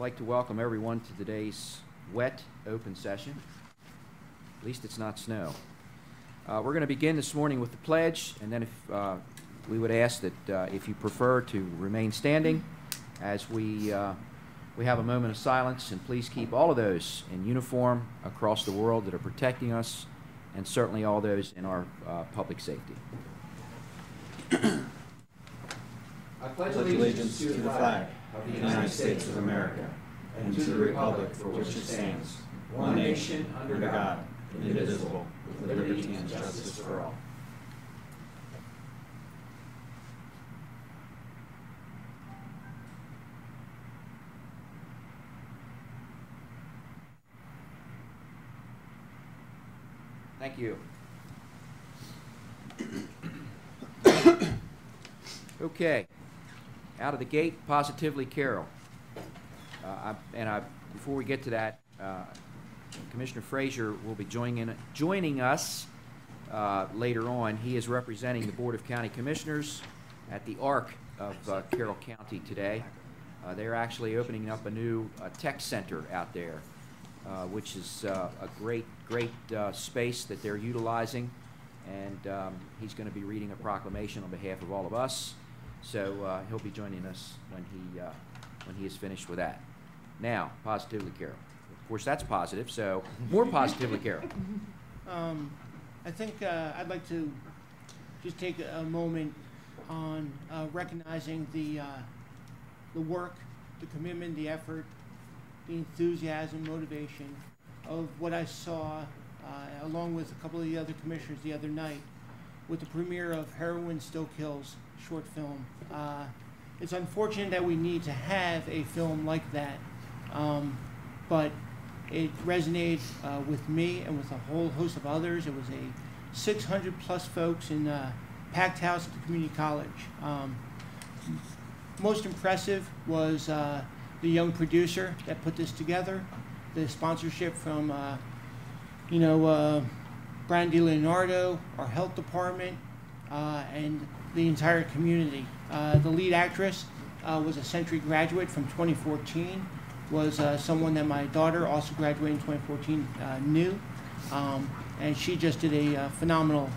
like to welcome everyone to today's wet open session. At least it's not snow. We're going to begin this morning with the pledge, and then if we would ask that if you prefer to remain standing as we have a moment of silence, and please keep all of those in uniform across the world that are protecting us, and certainly all those in our public safety. I pledge allegiance to the flag of the United States of America and to the republic for which it stands, one nation under God, indivisible, with liberty and justice for all. Thank you. Okay. Out of the gate, positively Carol. Before we get to that, Commissioner Frazier will be joining us later on. He is representing the Board of County Commissioners at the ARC of Carroll County today. They're actually opening up a new tech center out there, which is a great space that they're utilizing, and he's going to be reading a proclamation on behalf of all of us. So he'll be joining us when he is finished with that. Now, positively Carol. Of course, that's positive, so more positively Carol. I think I'd like to just take a moment on recognizing the work, the commitment, the effort, the enthusiasm, motivation of what I saw along with a couple of the other commissioners the other night with the premiere of Heroin Still Kills short film. It's unfortunate that we need to have a film like that, but it resonated with me and with a whole host of others. It was a 600 plus folks in a packed house at the community college. Most impressive was the young producer that put this together, the sponsorship from Brian DiLeonardo, our health department, and the entire community. The lead actress was a Century graduate from 2014, was someone that my daughter, also graduated in 2014, knew. And she just did a phenomenal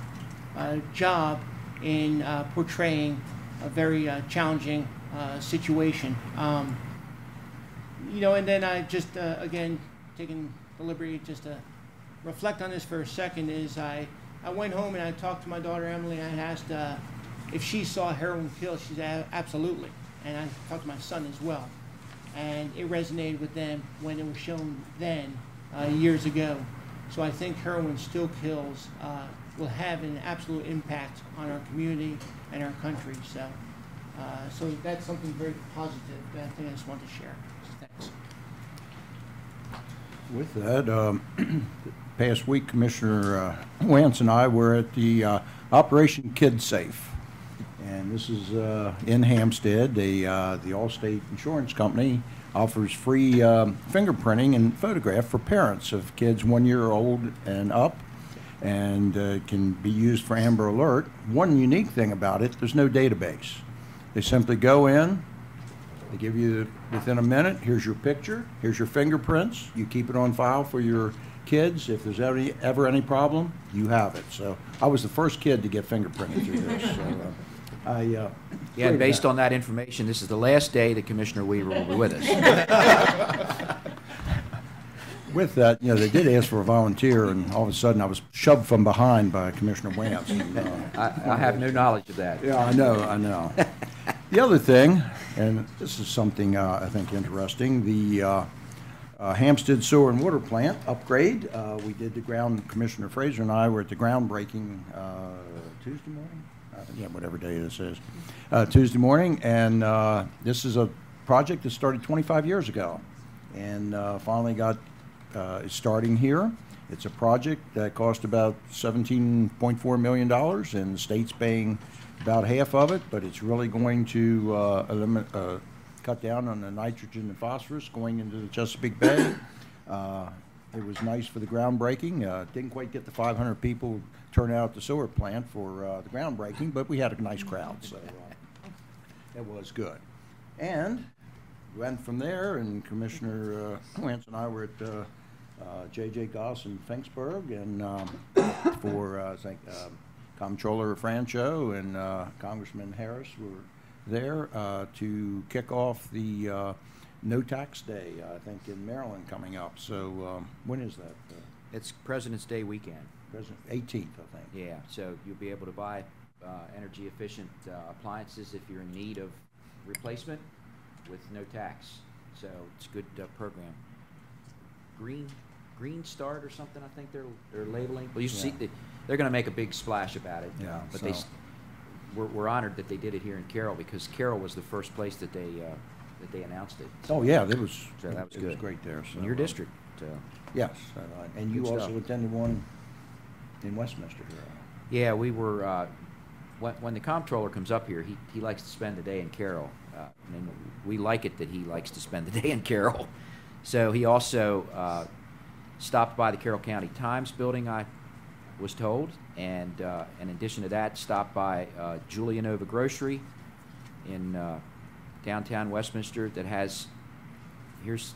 job in portraying a very challenging situation. And then I just, again, taking the liberty just to reflect on this for a second, is I went home and I talked to my daughter Emily, and I asked if she saw Heroin Kills. She said absolutely, and I talked to my son as well, and it resonated with them when it was shown then years ago. So I think Heroin Still Kills will have an absolute impact on our community and our country. So that's something very positive that I think I just want to share. So thanks. With that, past week, Commissioner Wance and I were at the Operation Kid Safe, and this is in Hampstead. The Allstate Insurance Company offers free fingerprinting and photograph for parents of kids 1 year old and up, and can be used for Amber Alert. One unique thing about it, there's no database. They simply go in, they give you, within a minute, here's your picture, here's your fingerprints, you keep it on file for your kids. If there's ever any problem, you have it. So I was the first kid to get fingerprinted through this. So yeah, and based on that information, this is the last day that Commissioner Weaver will be with us. With that, they did ask for a volunteer, and all of a sudden I was shoved from behind by Commissioner Wance. And, I have no knowledge of that. Yeah, I know. The other thing, and this is something I think interesting, the Hampstead Sewer and Water Plant upgrade. We did the ground, Commissioner Frazier and I were at the groundbreaking Tuesday morning? Whatever day this is. Tuesday morning, and this is a project that started 25 years ago, and finally got starting here. It's a project that cost about $17.4 million, and the state's paying about half of it, but it's really going to cut down on the nitrogen and phosphorus going into the Chesapeake Bay. It was nice for the groundbreaking. Didn't quite get the 500 people turn out at the sewer plant for the groundbreaking, but we had a nice crowd, so it was good. And went from there, and Commissioner Wentz and I were at J.J. Goss in Finksburg, and for, I think, Comptroller Francho and Congressman Harris were there to kick off the No Tax Day, I think, in Maryland coming up. So when is that? It's President's Day weekend. President 18th, I think. Yeah, so you'll be able to buy energy efficient appliances if you're in need of replacement with no tax. So it's a good program. Green Start or something, I think they're labeling. Well, you see, they're going to make a big splash about it. Yeah, but so. we're honored that they did it here in Carroll, because Carroll was the first place that they announced it. Oh, yeah, that So that was it good. was great there. So, In your district. Yes, and you Good also stuff. attended one in Westminster. Yeah, we were. When the comptroller comes up here, he likes to spend the day in Carroll, and we like it that he likes to spend the day in Carroll. So he also stopped by the Carroll County Times building, I was told, and in addition to that, stopped by Julianova Grocery in downtown Westminster that has. Here's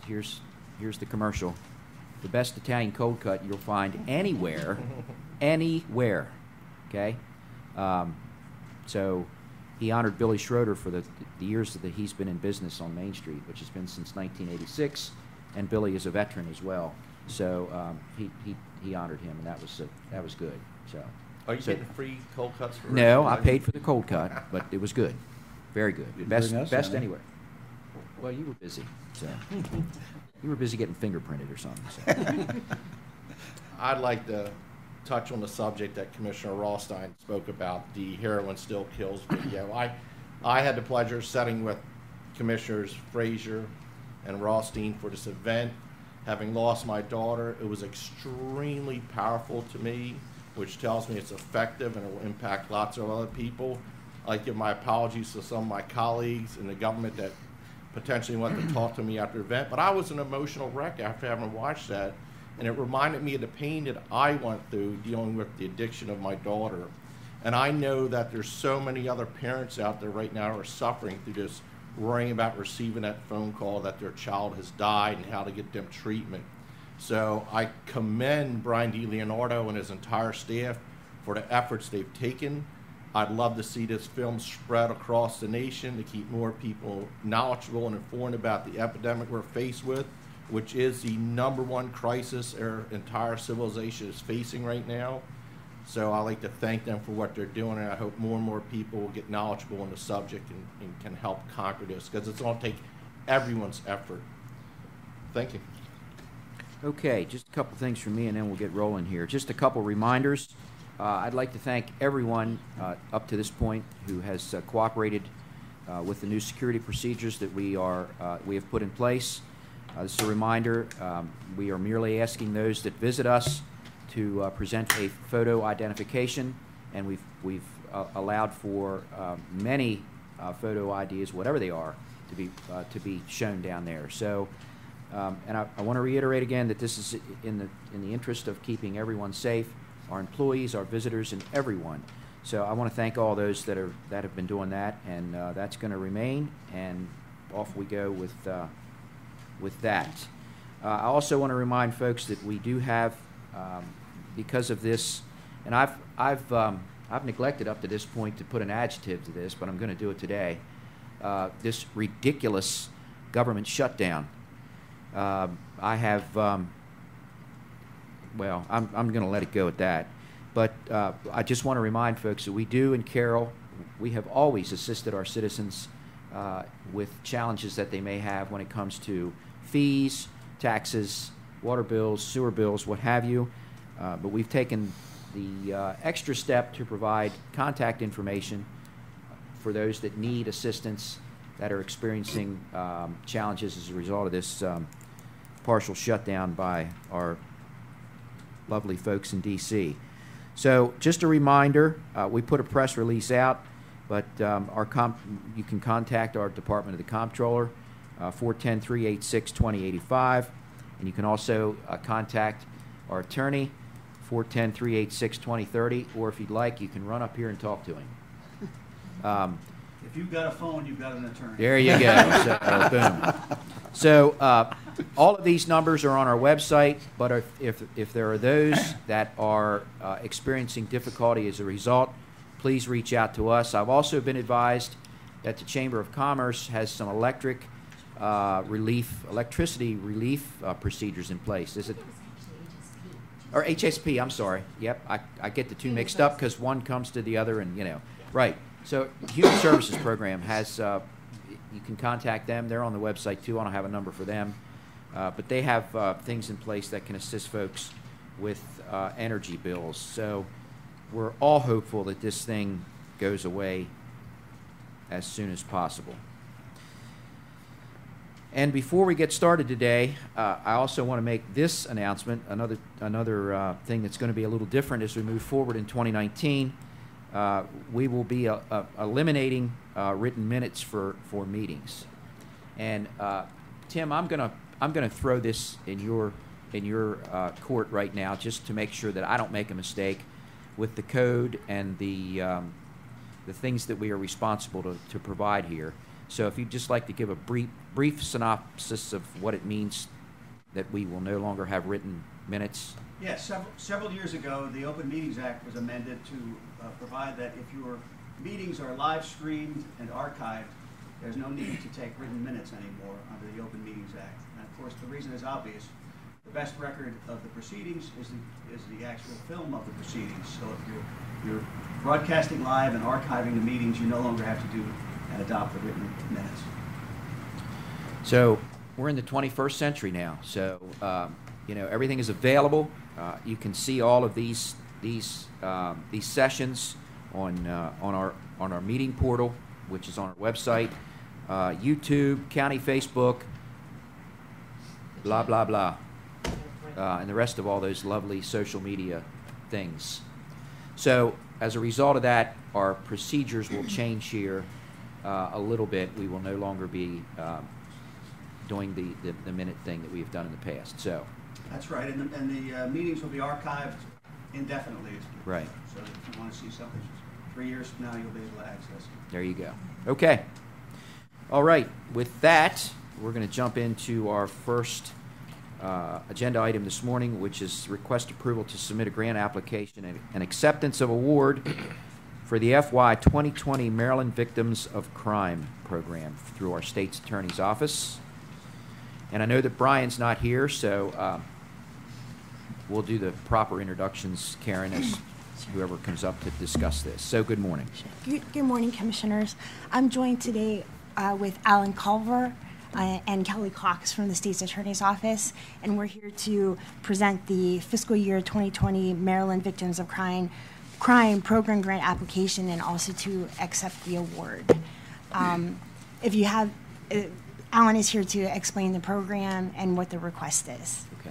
the commercial. The best Italian cold cut you'll find anywhere, anywhere. Okay, so he honored Billy Schroeder for the years that he's been in business on Main Street, which has been since 1986, and Billy is a veteran as well. So he honored him, and that was good. So. Are you getting free cold cuts for? No, I paid for the cold cut, but it was good, very good. Did Best bring us best any? anywhere. Well, you were busy, so you were busy getting fingerprinted or something. So. I'd like to touch on the subject that Commissioner Rothstein spoke about, the heroin still kills video. I had the pleasure of sitting with Commissioners Frazier and Rothstein for this event. Having lost my daughter, it was extremely powerful to me, which tells me it's effective and it will impact lots of other people. I give my apologies to some of my colleagues in the government that potentially went to talk to me after the event, but I was an emotional wreck after having watched that, and it reminded me of the pain that I went through dealing with the addiction of my daughter. And I know that there's so many other parents out there right now who are suffering through this, worrying about receiving that phone call that their child has died and how to get them treatment. So I commend Brian DiLeonardo and his entire staff for the efforts they've taken. I'd love to see this film spread across the nation to keep more people knowledgeable and informed about the epidemic we're faced with, which is the #1 crisis our entire civilization is facing right now. So I'd like to thank them for what they're doing, and I hope more and more people will get knowledgeable on the subject and can help conquer this, because it's going to take everyone's effort. Thank you. Okay, just a couple things from me, and then we'll get rolling here. Just a couple reminders. I'd like to thank everyone up to this point who has cooperated with the new security procedures that we have put in place. This is a reminder. We are merely asking those that visit us to present a photo identification, and we've allowed for many photo IDs, whatever they are, to be shown down there. So, and I want to reiterate again that this is in the interest of keeping everyone safe, our employees, our visitors, and everyone. So I want to thank all those that have been doing that, and that's going to remain. And off we go with that. I also want to remind folks that we do have, because of this, and I've neglected up to this point to put an adjective to this, but I'm going to do it today. This ridiculous government shutdown. I have. Well, I'm going to let it go at that. But I just want to remind folks that we do in Carroll, we have always assisted our citizens with challenges that they may have when it comes to fees, taxes, water bills, sewer bills, what have you. But we've taken the extra step to provide contact information for those that need assistance, that are experiencing challenges as a result of this partial shutdown by our lovely folks in D.C. So just a reminder, we put a press release out, but you can contact our Department of the Comptroller, 410-386-2085, and you can also contact our attorney, 410-386-2030, or if you'd like, you can run up here and talk to him. If you've got a phone, you've got an attorney. There you go. So, boom. So all of these numbers are on our website, but if there are those that are experiencing difficulty as a result, please reach out to us. I've also been advised that the Chamber of Commerce has some electricity relief procedures in place. Is it? Or HSP, I'm sorry. Yep, I get the two mixed up because one comes to the other and, Right. So Human Services Program has, you can contact them. They're on the website too. I don't have a number for them. But they have things in place that can assist folks with energy bills. So we're all hopeful that this thing goes away as soon as possible. And before we get started today, I also want to make this announcement, another thing that's going to be a little different as we move forward in 2019. We will be eliminating written minutes for meetings. And Tim, I'm gonna throw this in your court right now, just to make sure that I don't make a mistake with the code and the things that we are responsible to provide here. So if you'd just like to give a brief synopsis of what it means that we will no longer have written minutes. Yes, several years ago, the Open Meetings Act was amended to provide that if your meetings are live streamed and archived, there's no need to take written minutes anymore under the Open Meetings Act. And of course, the reason is obvious. The best record of the proceedings is the actual film of the proceedings. So if you're broadcasting live and archiving the meetings, you no longer have to do and adopt the written minutes. So we're in the 21st century now. So everything is available. You can see all of these sessions on our meeting portal, which is on our website, YouTube, county Facebook, blah blah blah, and the rest of all those lovely social media things. So as a result of that, our procedures will change here a little bit. We will no longer be doing the minute thing that we have done in the past. So that's right, and the meetings will be archived indefinitely. Right. So if you want to see something 3 years from now, you'll be able to access it. There you go. Okay. All right. With that, we're going to jump into our first agenda item this morning, which is request approval to submit a grant application and acceptance of award for the FY 2020 Maryland Victims of Crime program through our state's attorney's office. And I know that Brian's not here, so we'll do the proper introductions, Karen, as whoever comes up to discuss this. So good morning. Good morning, Commissioners. I'm joined today with Alan Culver and Kelly Cox from the State's Attorney's Office, and we're here to present the fiscal year 2020 Maryland Victims of Crime Program Grant application and also to accept the award. If you have, Alan is here to explain the program and what the request is. Okay.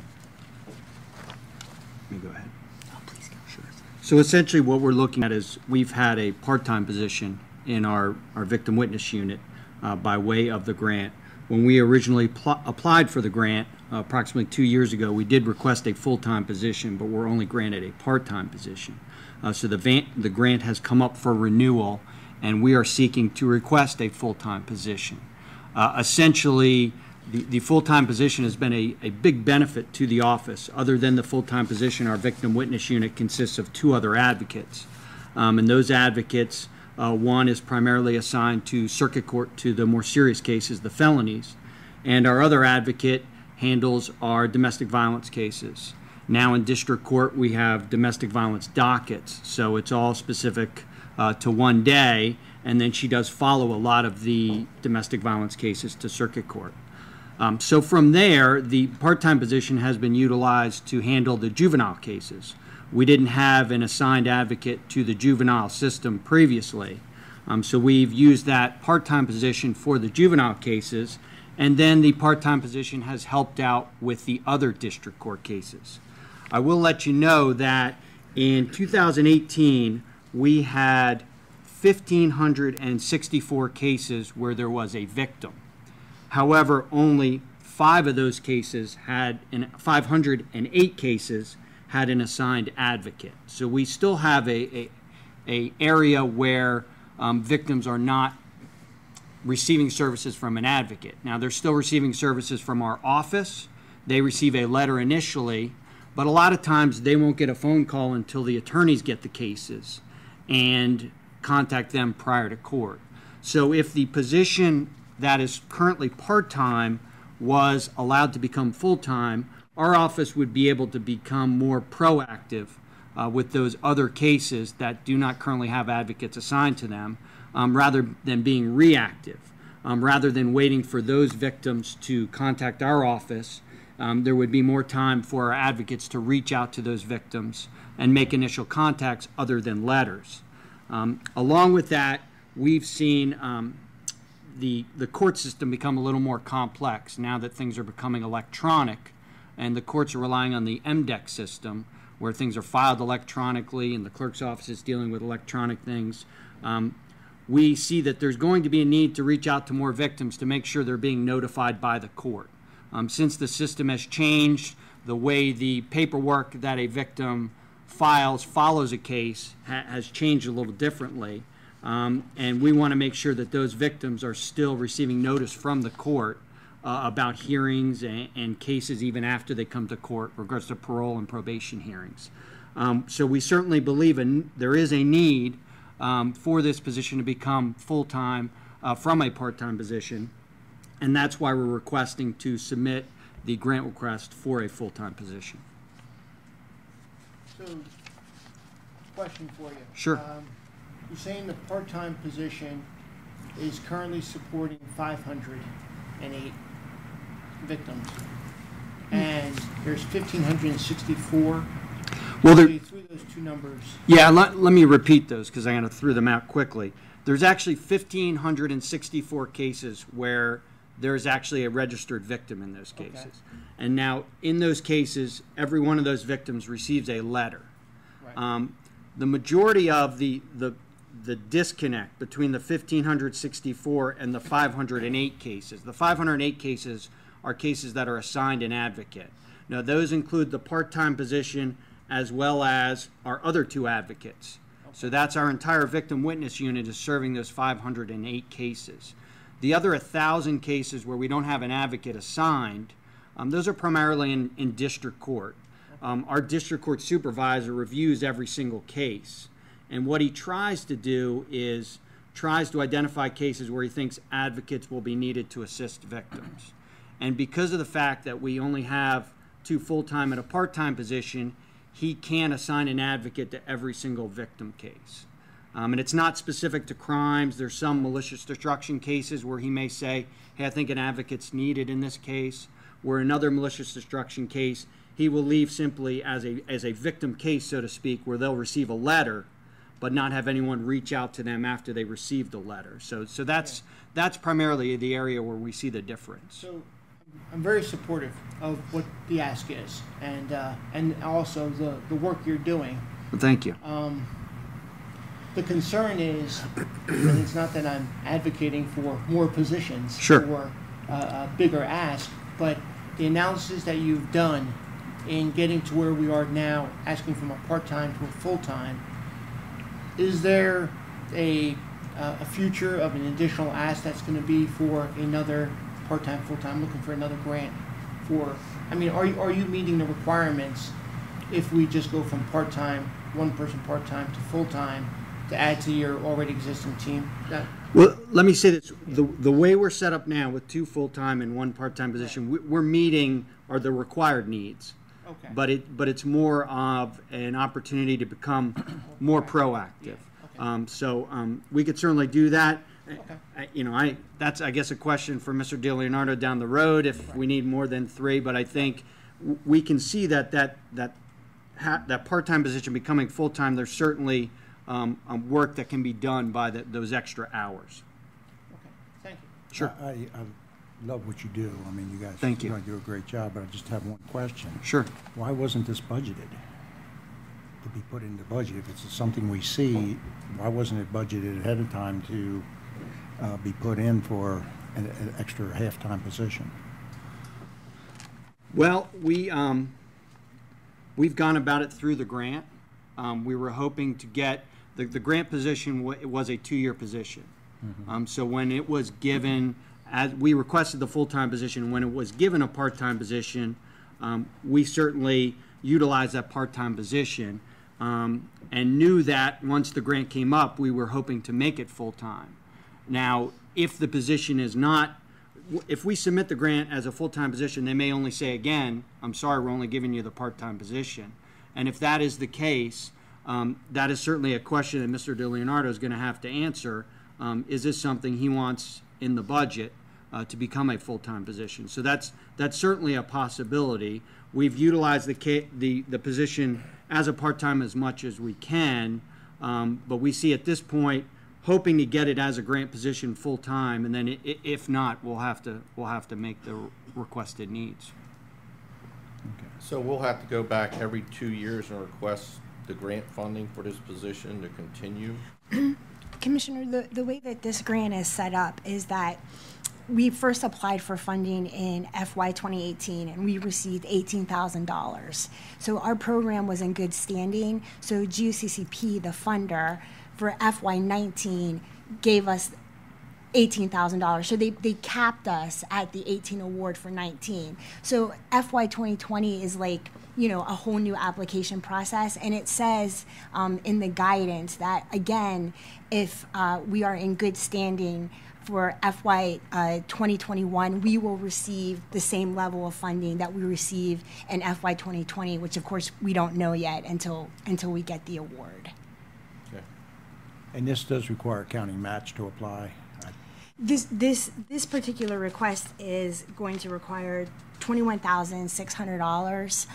Let me go ahead. Oh, please go. Sure. So essentially what we're looking at is we've had a part-time position in our victim witness unit by way of the grant. When we originally applied for the grant approximately 2 years ago, we did request a full-time position, but we're only granted a part-time position. So the grant has come up for renewal, and we are seeking to request a full-time position. Essentially, the full-time position has been a big benefit to the office. Other than the full-time position, our victim witness unit consists of 2 other advocates. And those advocates, one is primarily assigned to circuit court to the more serious cases, the felonies, and our other advocate handles our domestic violence cases. Now in district court, we have domestic violence dockets, so it's all specific to one day, and then she does follow a lot of the domestic violence cases to circuit court. So from there, the part-time position has been utilized to handle the juvenile cases. We didn't have an assigned advocate to the juvenile system previously, so we've used that part-time position for the juvenile cases, and then the part-time position has helped out with the other district court cases. I will let you know that in 2018, we had 1,564 cases where there was a victim. However, only 5 of those cases had, 508 cases had an assigned advocate. So we still have a area where victims are not receiving services from an advocate. Now, they're still receiving services from our office. They receive a letter initially, but a lot of times they won't get a phone call until the attorneys get the cases and contact them prior to court. So if the position that is currently part-time was allowed to become full-time, our office would be able to become more proactive with those other cases that do not currently have advocates assigned to them, rather than being reactive. Rather than waiting for those victims to contact our office, there would be more time for our advocates to reach out to those victims and make initial contacts other than letters. Along with that, we've seen the court system become a little more complex now that things are becoming electronic, and the courts are relying on the MDEC system, where things are filed electronically and the clerk's office is dealing with electronic things. We see that there's going to be a need to reach out to more victims to make sure they're being notified by the court. Since the system has changed, the way the paperwork that a victim follows a case has changed a little differently. And we want to make sure that those victims are still receiving notice from the court about hearings and cases even after they come to court, regards to parole and probation hearings. So we certainly believe there is a need for this position to become full-time from a part-time position, and that's why we're requesting to submit the grant request for a full-time position. So, question for you. Sure. You're saying the part-time position is currently supporting 508 victims, and there's 1,564. Well, So you threw those two numbers. Yeah, let me repeat those because I kind of threw them out quickly. There's actually 1,564 cases where there's actually a registered victim in those cases. Okay. And now, in those cases, every one of those victims receives a letter. Right. The majority of the disconnect between the 1,564 and the 508 cases, the 508 cases are cases that are assigned an advocate. Now, those include the part-time position as well as our other two advocates. Okay. So that's our entire victim witness unit is serving those 508 cases. The other 1,000 cases where we don't have an advocate assigned, those are primarily in district court. Our district court supervisor reviews every single case. And what he tries to do is tries to identify cases where he thinks advocates will be needed to assist victims. And because of the fact that we only have two full-time and a part-time position, he can assign an advocate to every single victim case. And it's not specific to crimes. There's some malicious destruction cases where he may say, hey, I think an advocate's needed in this case. Where another malicious destruction case, he will leave simply as a victim case, so to speak, where they'll receive a letter but not have anyone reach out to them after they receive the letter. So that's primarily the area where we see the difference. So I'm very supportive of what the ask is, and also the work you're doing. Thank you. The concern is, and it's not that I'm advocating for more positions Sure. or a bigger ask, but the analysis that you've done in getting to where we are now, asking from a part-time to a full-time, is there a future of an additional ask that's going to be for another part-time, full-time, looking for another grant for, I mean, are you meeting the requirements if we just go from part-time, one person part-time to full-time to add to your already existing team? Well, let me say this. The way we're set up now with two full-time and one part-time position, we're meeting are the required needs. Okay. But it's more of an opportunity to become more proactive. Yeah. Okay. So we could certainly do that. Okay. That's I guess a question for Mr. DeLeonardo down the road if we need more than three. But I think we can see that part-time position becoming full-time. There's certainly work that can be done by those extra hours. Okay. Thank you. Sure. I love what you do. I mean, you guys Thank you. do a great job, but I just have one question. Sure. Why wasn't this budgeted to be put in the budget? If it's something we see, why wasn't it budgeted ahead of time to be put in for an extra half-time position? Well, we've gone about it through the grant. We were hoping to get the grant position. It was a 2-year position, So when it was given, as we requested the full-time position, when it was given a part-time position, we certainly utilized that part-time position and knew that once the grant came up, we were hoping to make it full-time. Now, if the position is not, if we submit the grant as a full-time position, they may only say again, I'm sorry, we're only giving you the part-time position. And if that is the case, that is certainly a question that Mr. DeLeonardo is going to have to answer. Is this something he wants in the budget to become a full-time position? So that's certainly a possibility. We've utilized the position as a part-time as much as we can, but we see at this point hoping to get it as a grant position full-time, and then if not, we'll have to make the requested needs. So we'll have to go back every 2 years and request the grant funding for this position to continue? Commissioner, the way that this grant is set up is that we first applied for funding in FY 2018 and we received $18,000. So our program was in good standing. So GUCCP, the funder for FY 19, gave us $18,000. So they capped us at the 18 award for 19. So FY 2020 is like, you know, a whole new application process. And it says in the guidance that, again, if we are in good standing for FY 2021, we will receive the same level of funding that we received in FY 2020, which of course we don't know yet until we get the award. Okay. And this does require a county match to apply. This particular request is going to require $21,600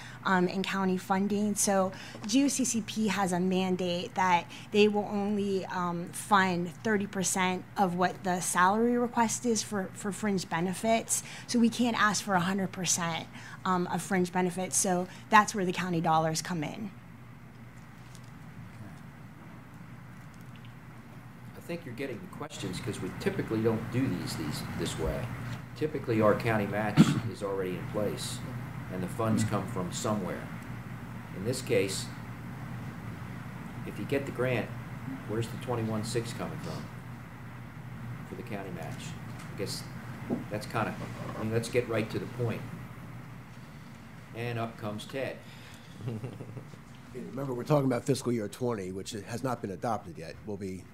in county funding. So GUCCP has a mandate that they will only fund 30% of what the salary request is for fringe benefits. So we can't ask for 100% of fringe benefits. So that's where the county dollars come in. I think you're getting the questions because we typically don't do these this way. Typically, our county match is already in place, and the funds come from somewhere. In this case, if you get the grant, where's the 21.6 coming from for the county match? I guess that's kind of, I mean, let's get right to the point. And up comes Ted. Remember, we're talking about fiscal year 20, which has not been adopted yet. Will be.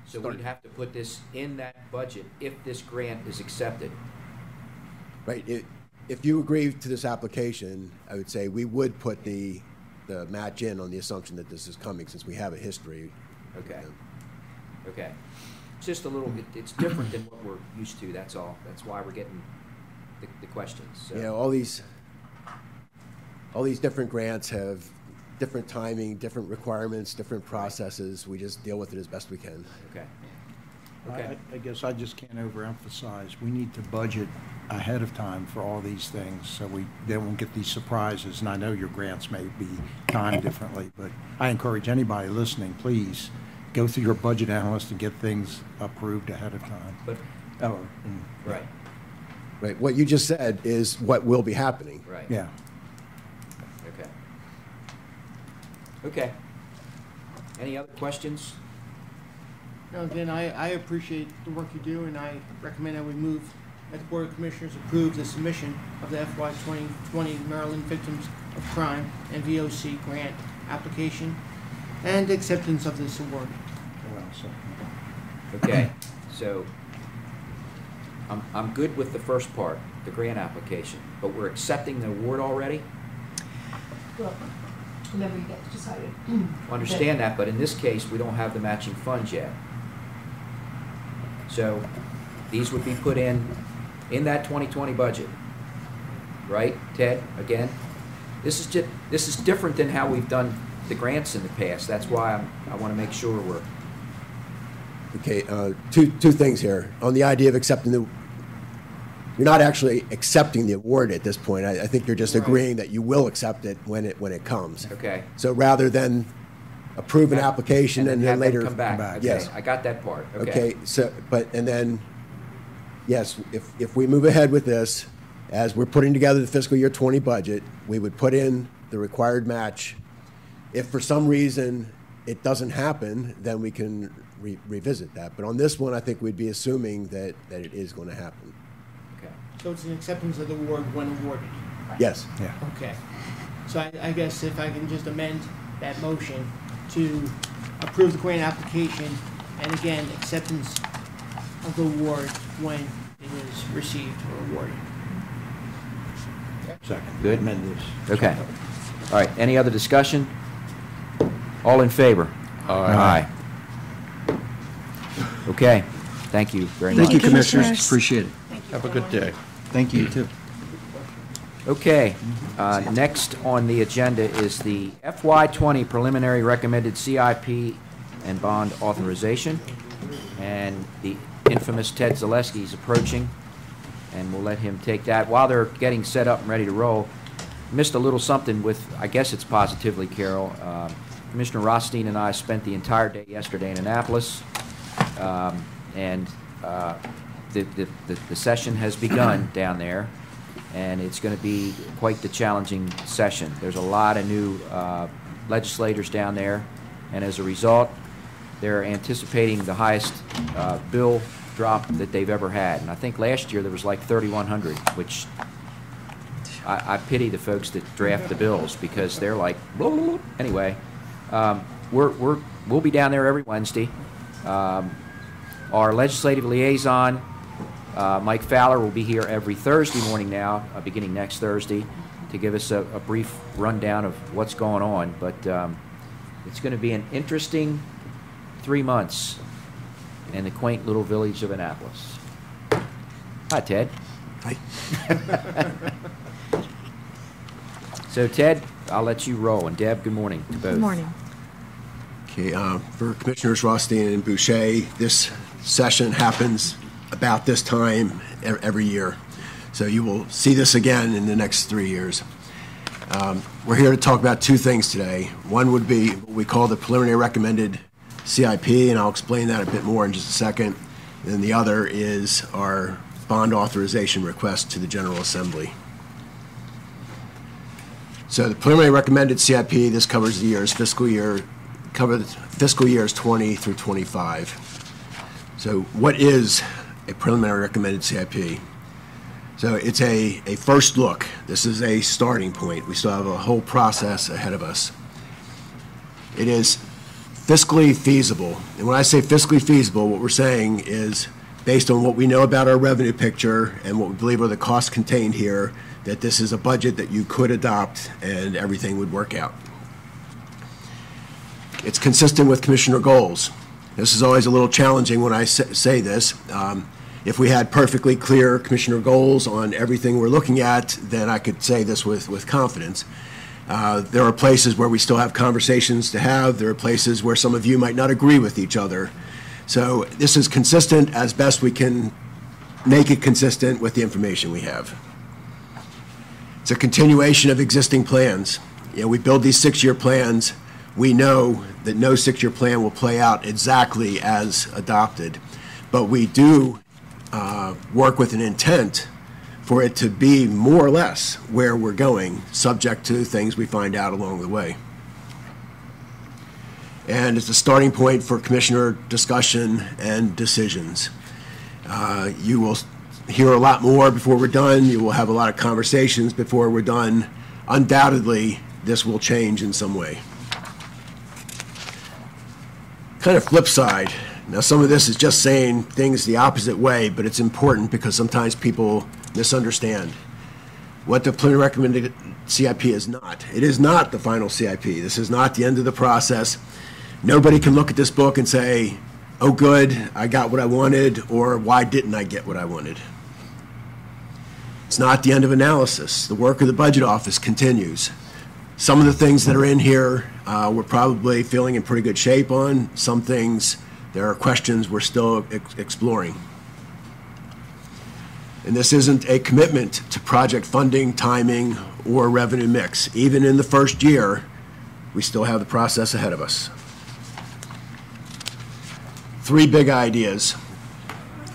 So we'd have to put this in that budget if this grant is accepted. Right. If you agree to this application, I would say we would put the match in on the assumption that this is coming, since we have a history. Okay. Okay. It's just a little bit, it's different than what we're used to, that's all. That's why we're getting the questions. So. You know, all these different grants have different timing, different requirements, different processes. We just deal with it as best we can. Okay. Okay. I guess I just can't overemphasize, we need to budget ahead of time for all these things so we then won't get these surprises. And I know your grants may be timed differently, but I encourage anybody listening, please go through your budget analyst and get things approved ahead of time. But, right. Right. What you just said is what will be happening. Right. Yeah. Okay. Okay. Any other questions? No, again, I appreciate the work you do, and I recommend that we move, that the Board of Commissioners approve the submission of the FY 2020 Maryland Victims of Crime and VOC grant application and acceptance of this award. Okay. So I'm good with the first part, the grant application, but we're accepting the award already? Well, whenever you get decided. Understand that, but in this case, we don't have the matching funds yet. So these would be put in that 2020 budget, right, Ted? Again, this is different than how we've done the grants in the past. That's why I want to make sure we're. Okay, two things here. On the idea of accepting you're not actually accepting the award at this point. I think you're just agreeing that you will accept it when it comes. Okay. So rather than approve an application and then later come back. Okay, yes, I got that part. Okay. So, and then, yes, if we move ahead with this, as we're putting together the fiscal year 20 budget, we would put in the required match. If for some reason it doesn't happen, then we can revisit that. But on this one, I think we'd be assuming that it is going to happen. Okay. So it's an acceptance of the award when awarded. Yes. Yeah. Okay. So I guess if I can just amend that motion to approve the grant application and again, acceptance of the award when it is received or awarded. Second. Good. Amend this. Okay. All right, any other discussion? All in favor? Aye. Okay, thank you very much. Thank you, Commissioners. Commissioners. Appreciate it. Have a good day. Thank you, too. Okay, next on the agenda is the FY20 preliminary recommended CIP and bond authorization. And the infamous Ted Zaleski is approaching, and we'll let him take that. While they're getting set up and ready to roll, missed a little something with, I guess it's positively, Carol. Commissioner Rothstein and I spent the entire day yesterday in Annapolis, and the session has begun down there, and it's going to be quite the challenging session. There's a lot of new legislators down there, and as a result, they're anticipating the highest bill drop that they've ever had. And I think last year there was like 3,100, which I pity the folks that draft the bills because they're like, blah, blah, blah. Anyway, we'll be down there every Wednesday. Our legislative liaison, Mike Fowler, will be here every Thursday morning now, beginning next Thursday, to give us a brief rundown of what's going on. But it's going to be an interesting 3 months in the quaint little village of Annapolis. Hi, Ted. Hi. So, Ted, I'll let you roll. And Deb, good morning to both. Good morning. Okay, for Commissioners Rothstein and Boucher, this session happens about this time every year. So you will see this again in the next 3 years. We're here to talk about two things today. One would be what we call the preliminary recommended CIP, and I'll explain that a bit more in just a second. And then the other is our bond authorization request to the General Assembly. So the preliminary recommended CIP, this covers the years fiscal years 20 through 25. So what is a preliminary recommended CIP? So it's a first look. This is a starting point. We still have a whole process ahead of us. It is fiscally feasible. And when I say fiscally feasible, what we're saying is based on what we know about our revenue picture and what we believe are the costs contained here, that this is a budget that you could adopt and everything would work out. It's consistent with Commissioner goals. This is always a little challenging when I say this. If we had perfectly clear Commissioner goals on everything we're looking at, then I could say this with confidence. There are places where we still have conversations to have. There are places where some of you might not agree with each other. So this is consistent as best we can make it consistent with the information we have. It's a continuation of existing plans. You know, we build these 6-year plans. We know that no 6-year plan will play out exactly as adopted, but we do work with an intent for it to be more or less where we're going, subject to things we find out along the way. And it's a starting point for commissioner discussion and decisions. You will hear a lot more before we're done. You will have a lot of conversations before we're done. Undoubtedly, this will change in some way. Kind of flip side. Now, some of this is just saying things the opposite way, but it's important because sometimes people misunderstand what the preliminary recommended CIP is not. It is not the final CIP. This is not the end of the process. Nobody can look at this book and say, oh, good, I got what I wanted, or why didn't I get what I wanted? It's not the end of analysis. The work of the Budget Office continues. Some of the things that are in here we're probably feeling in pretty good shape on. Some things, there are questions we're still exploring. And this isn't a commitment to project funding, timing, or revenue mix. Even in the first year, we still have the process ahead of us. 3 big ideas.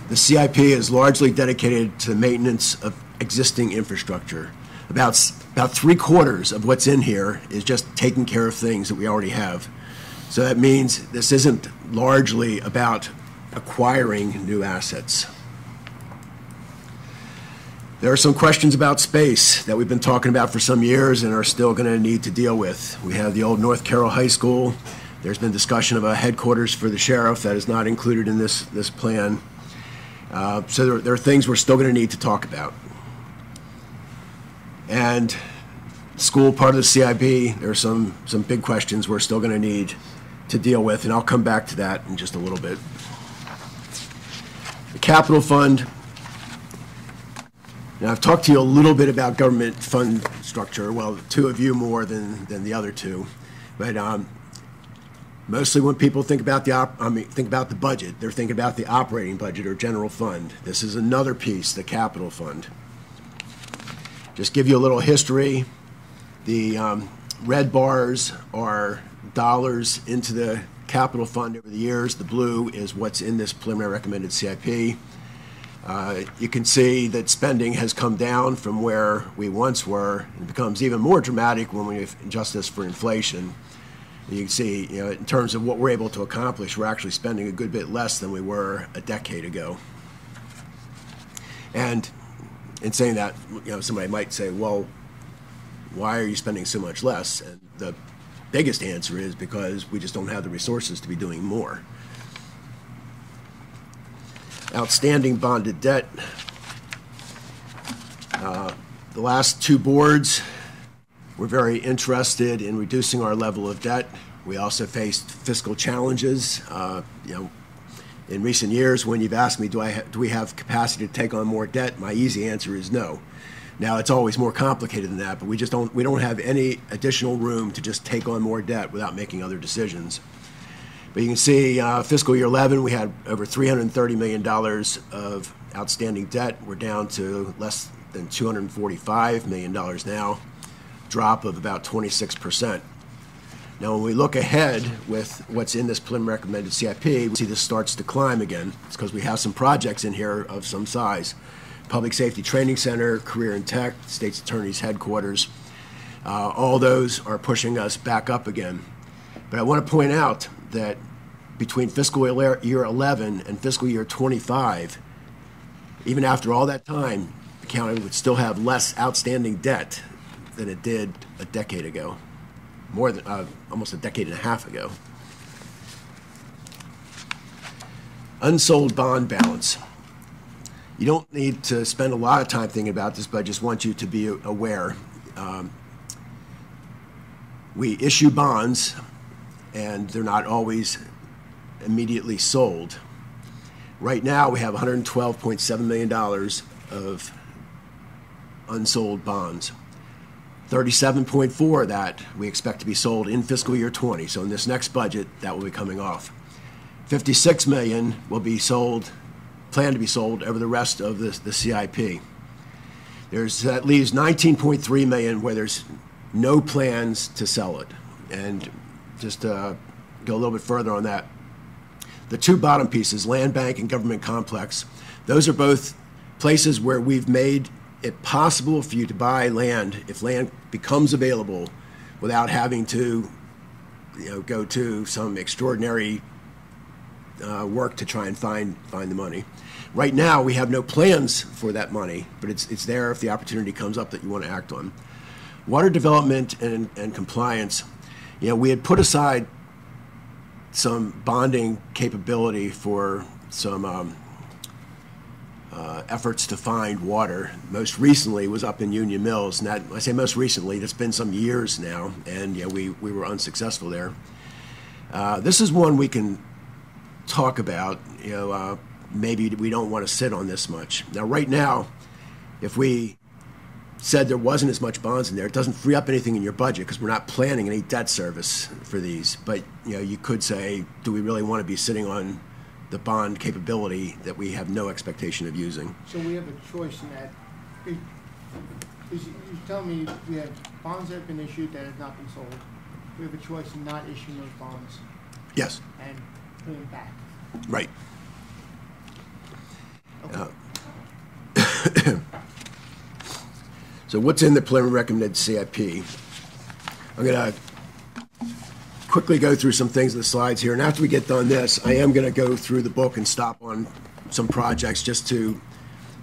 The CIP is largely dedicated to the maintenance of existing infrastructure. About 3/4 of what's in here is just taking care of things that we already have. So that means this isn't largely about acquiring new assets. There are some questions about space that we've been talking about for some years and are still going to need to deal with. We have the old North Carroll High School. There's been discussion of a headquarters for the sheriff that is not included in this plan. So there are things we're still going to need to talk about. And school, part of the CIP, there are some big questions we're still going to need to deal with, and I'll come back to that in just a little bit. The capital fund. Now, I've talked to you a little bit about government fund structure. Well, two of you more than the other two, but mostly when people think about think about the budget, they're thinking about the operating budget or general fund. This is another piece, the capital fund. Just give you a little history. The red bars are dollars into the capital fund over the years. The blue is what's in this preliminary recommended CIP. You can see that spending has come down from where we once were. It becomes even more dramatic when we adjust this for inflation. You can see, in terms of what we're able to accomplish, we're actually spending a good bit less than we were a decade ago. And in saying that, somebody might say, well, why are you spending so much less? And the biggest answer is because we just don't have the resources to be doing more. Outstanding bonded debt. The last two boards were very interested in reducing our level of debt. We also faced fiscal challenges. In recent years, when you've asked me, do we have capacity to take on more debt, my easy answer is no. Now, it's always more complicated than that, but we don't have any additional room to just take on more debt without making other decisions. But you can see fiscal year 11, we had over $330 million of outstanding debt. We're down to less than $245 million now, drop of about 26%. Now, when we look ahead with what's in this preliminary recommended CIP, we see this starts to climb again. It's because we have some projects in here of some size. Public Safety Training Center, Career and Tech, State's Attorney's Headquarters. All those are pushing us back up again. But I want to point out that between fiscal year 11 and fiscal year 25, even after all that time, the county would still have less outstanding debt than it did a decade ago, more than almost a decade and a half ago. Unsold bond balance. You don't need to spend a lot of time thinking about this, but I just want you to be aware. We issue bonds, and they're not always immediately sold. Right now, we have $112.7 million of unsold bonds. 37.4 of that we expect to be sold in fiscal year 20. So in this next budget, that will be coming off. 56 million will be sold, planned to be sold over the rest of the CIP. That leaves 19.3 million where there's no plans to sell it. And just to go a little bit further on that, the two bottom pieces, land bank and government complex, those are both places where we've made it possible for you to buy land if land becomes available without having to go to some extraordinary work to try and find the money. Right now, we have no plans for that money, but it's there if the opportunity comes up that you want to act on. Water development and compliance, we had put aside some bonding capability for some efforts to find water. Most recently was up in Union Mills, and that, I say most recently, that's been some years now, and we were unsuccessful there. This is one we can talk about. Maybe we don't want to sit on this much. Now, right now, if we said there wasn't as much bonds in there, it doesn't free up anything in your budget because we're not planning any debt service for these. But you could say, do we really want to be sitting on the bond capability that we have no expectation of using? So we have a choice in that. You tell me we have bonds that have been issued that have not been sold. We have a choice in not issuing those bonds. Yes. And putting them back. Right. Okay. So what's in the preliminary recommended CIP? I'm going to quickly go through some things in the slides here, and after we get done this, I am going to go through the book and stop on some projects just to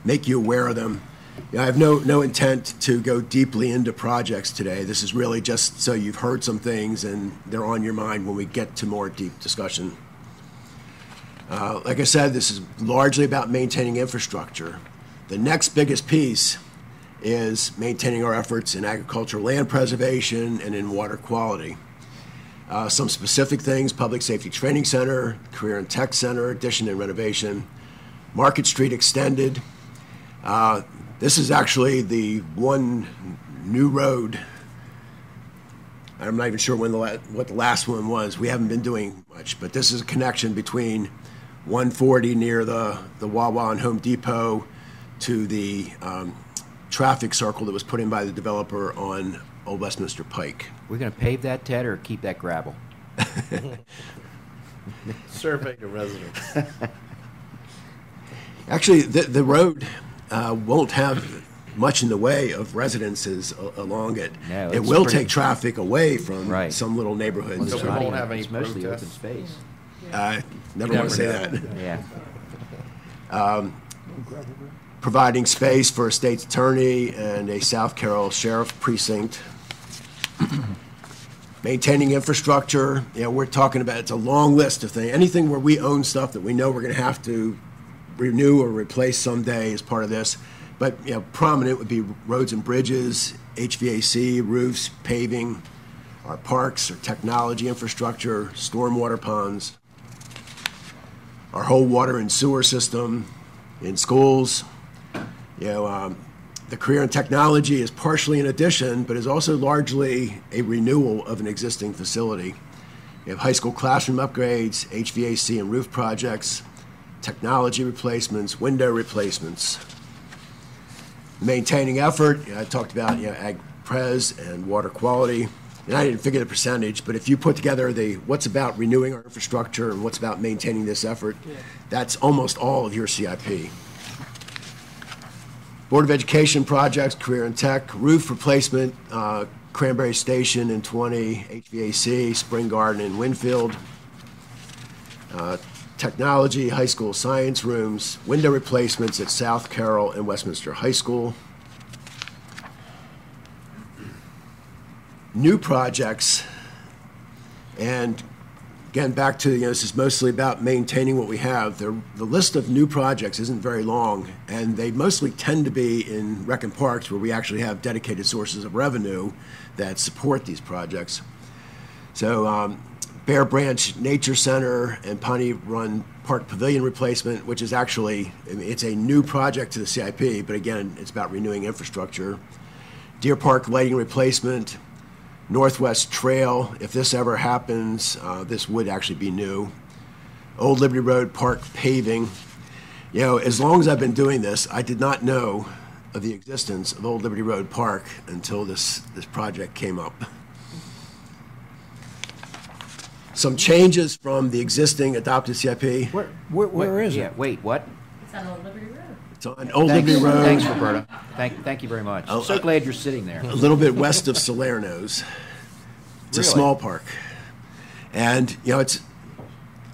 make you aware of them. I have no intent to go deeply into projects today. This is really just so you've heard some things and they're on your mind when we get to more deep discussion. Like I said, this is largely about maintaining infrastructure. The next biggest piece is maintaining our efforts in agricultural land preservation and in water quality. Some specific things: Public Safety Training Center, Career and Tech Center, addition and renovation, Market Street extended. This is actually the one new road. I'm not even sure when what the last one was. We haven't been doing much, but this is a connection between 140 near the Wawa and Home Depot to the traffic circle that was put in by the developer on Old Westminster Pike. We're going to pave that, Ted, or keep that gravel? Survey the residents. Actually, the road won't have much in the way of residences along it. No, it it's will pretty- take traffic away from Right. some little neighborhoods. So we Not won't even- have any it's mostly open protests. space. Never want to say Never that. Yeah. Providing space for a state's attorney and a South Carroll sheriff precinct. Maintaining infrastructure. We're talking about, it's a long list of things. Anything where we own stuff that we know we're going to have to renew or replace someday is part of this. But prominent would be roads and bridges, HVAC, roofs, paving, our parks, our technology infrastructure, stormwater ponds, our whole water and sewer system in schools. The career and technology is partially an addition, but is also largely a renewal of an existing facility. We have high school classroom upgrades, HVAC and roof projects, technology replacements, window replacements. Maintaining effort, I talked about ag pres and water quality. And I didn't figure the percentage, but if you put together what's about renewing our infrastructure and what's about maintaining this effort, that's almost all of your CIP. Board of Education projects, career and tech, roof replacement, Cranberry Station in 20, HVAC, Spring Garden in Winfield, technology, high school science rooms, window replacements at South Carroll and Westminster High School. New projects, and again, back to, this is mostly about maintaining what we have. The list of new projects isn't very long, and they mostly tend to be in rec and parks where we actually have dedicated sources of revenue that support these projects. So Bear Branch Nature Center and Pawnee Run Park Pavilion replacement, which is actually, it's a new project to the CIP, but again, it's about renewing infrastructure. Deer Park lighting replacement, Northwest Trail, if this ever happens, this would actually be new. Old Liberty Road Park paving. As long as I've been doing this, I did not know of the existence of Old Liberty Road Park until this project came up. Some changes from the existing adopted CIP. Where is it? Wait, what? It's on Old Liberty Road. It's on Old Liberty Road. Thanks, Roberta. Thank you very much. Oh, So glad you're sitting there. A little bit west of Salerno's. It's a Really? small park. And,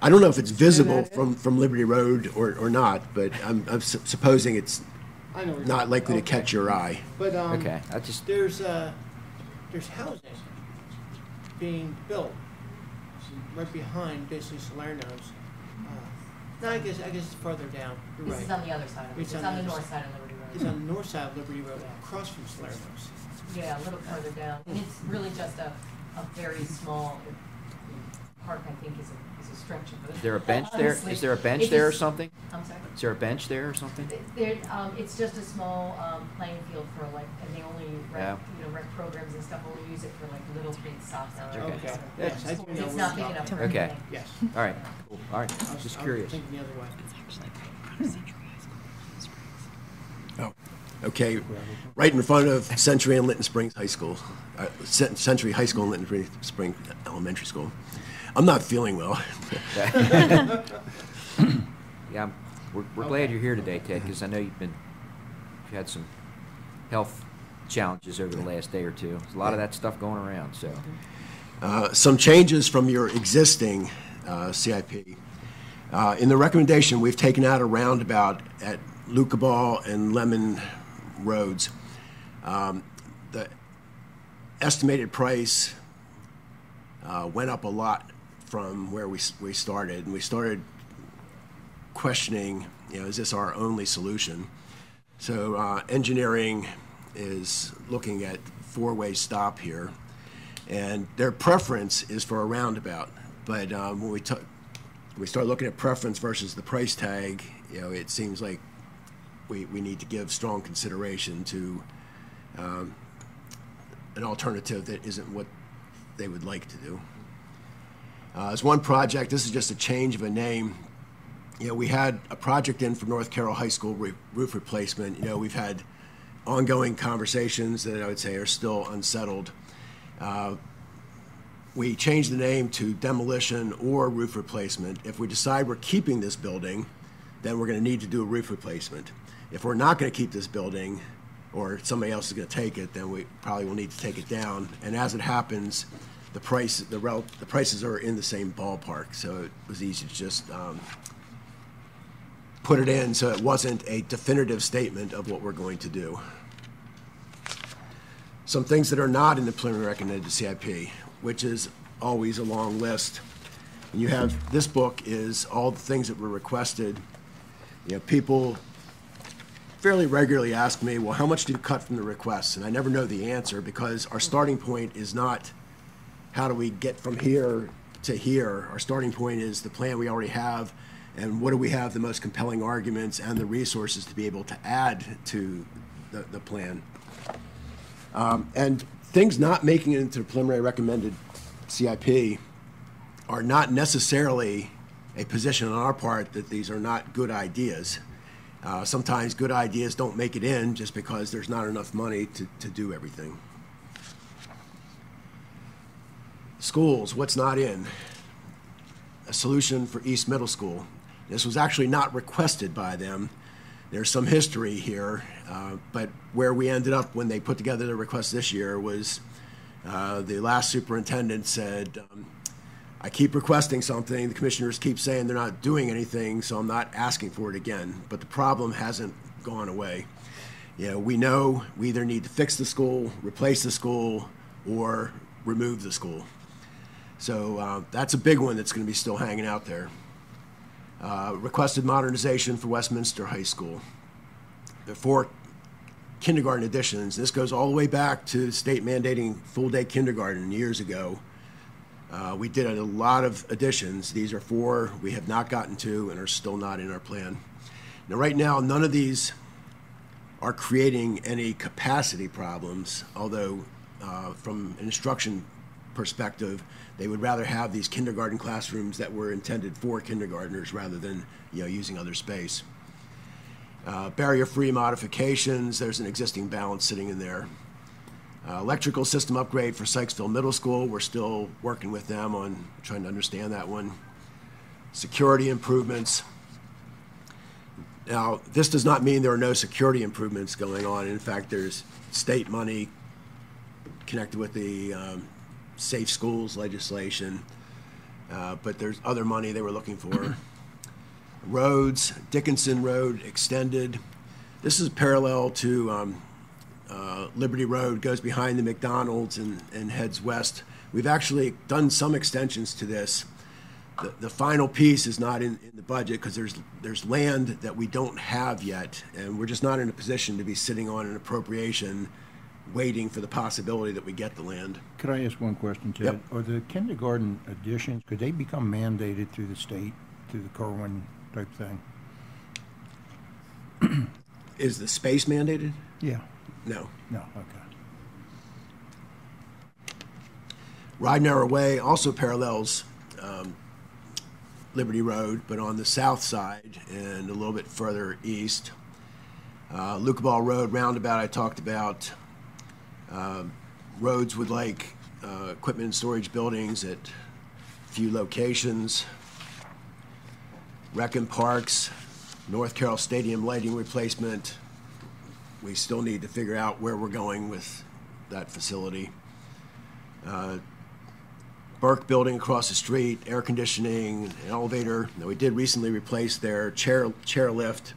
I don't know if it's visible from Liberty Road or not, but I'm supposing it's I know where you're not going. likely to Okay. catch your eye. But Okay, I just, there's housing being built right behind basically Salerno's. No, I guess it's further down. You're This is right. on the other side of it. It's It's on on the the other north side of Liberty Road. It's on the north side of Liberty Road, across from Salerno's. Yeah, a little further down. And it's really just a very small park, I think, is a stretch of it. is there a bench there? Honestly. Is there a bench It there or just- something? I'm sorry? Is there a bench there or something? There, it's just a small playing field for and they only Yeah. rec programs and stuff only use it for little kids soccer. Okay. Okay. Yeah. Yes, I do know It's where not you're big enough talking for Okay. anything. Yes. All right, cool. All right, I was- just I was curious. thinking the other way. Oh, okay. Right in front of Century and Linton Springs High School. Century High School and Linton Springs Elementary School. I'm not feeling well. Yeah, we're glad you're here today, Ted, because I know you've had some health challenges over the last day or two. There's a lot of that stuff going around, so. Some changes from your existing CIP. In the recommendation, we've taken out a roundabout at Lucaball and Lemon Roads. The estimated price went up a lot from where we started, and we started questioning, is this our only solution? So engineering is looking at four-way stop here, and their preference is for a roundabout. But when we start looking at preference versus the price tag, it seems like we need to give strong consideration to an alternative that isn't what they would like to do. As one project, this is just a change of a name. We had a project in for North Carroll High School roof replacement. We've had ongoing conversations that I would say are still unsettled. We changed the name to demolition or roof replacement. If we decide we're keeping this building, then we're going to need to do a roof replacement. If we're not going to keep this building, or somebody else is going to take it, then we probably will need to take it down. And as it happens, the prices are in the same ballpark, so it was easy to just put it in so it wasn't a definitive statement of what we're going to do. Some things that are not in the preliminary recommended CIP, which is always a long list. And you have, this book is all the things that were requested. People fairly regularly ask me, well, how much do you cut from the requests? And I never know the answer, because our starting point is not how do we get from here to here. Our starting point is the plan we already have, and what do we have the most compelling arguments and the resources to be able to add to the plan. And things not making it into the preliminary recommended CIP are not necessarily a position on our part that these are not good ideas. Sometimes good ideas don't make it in just because there's not enough money to do everything. Schools, what's not in? A solution for East Middle School. This was actually not requested by them. There's some history here, but where we ended up when they put together the request this year was the last superintendent said, I keep requesting something, the commissioners keep saying they're not doing anything, so I'm not asking for it again. But the problem hasn't gone away. We know we either need to fix the school, replace the school, or remove the school. So that's a big one that's going to be still hanging out there. Requested modernization for Westminster High School. There are 4 kindergarten additions. This goes all the way back to state mandating full-day kindergarten years ago. We did a lot of additions. These are 4 we have not gotten to and are still not in our plan. Now, right now, none of these are creating any capacity problems, although from an instruction perspective, they would rather have these kindergarten classrooms that were intended for kindergartners rather than using other space. Barrier-free modifications, there's an existing balance sitting in there. Electrical system upgrade for Sykesville Middle School, we're still working with them on trying to understand that one. Security improvements. Now, this does not mean there are no security improvements going on. In fact, there's state money connected with the Safe Schools legislation, but there's other money they were looking for. Roads, Dickinson Road extended. This is parallel to Liberty Road, goes behind the McDonald's and heads west. We've actually done some extensions to this. The final piece is not in the budget because there's land that we don't have yet, and we're just not in a position to be sitting on an appropriation waiting for the possibility that we get the land. Could I ask one question, Ted? Yep. Are the kindergarten additions, could they become mandated through the state, through the Kerwin type thing? Is the space mandated? Yeah. No. No, okay. Ridenhour Way also parallels Liberty Road, but on the south side and a little bit further east. Lucaball Road roundabout I talked about. Roads would like equipment and storage buildings at a few locations. Rec and Parks, North Carroll Stadium lighting replacement. We still need to figure out where we're going with that facility. Burke Building across the street, air conditioning, an elevator. Now, we did recently replace their chairlift,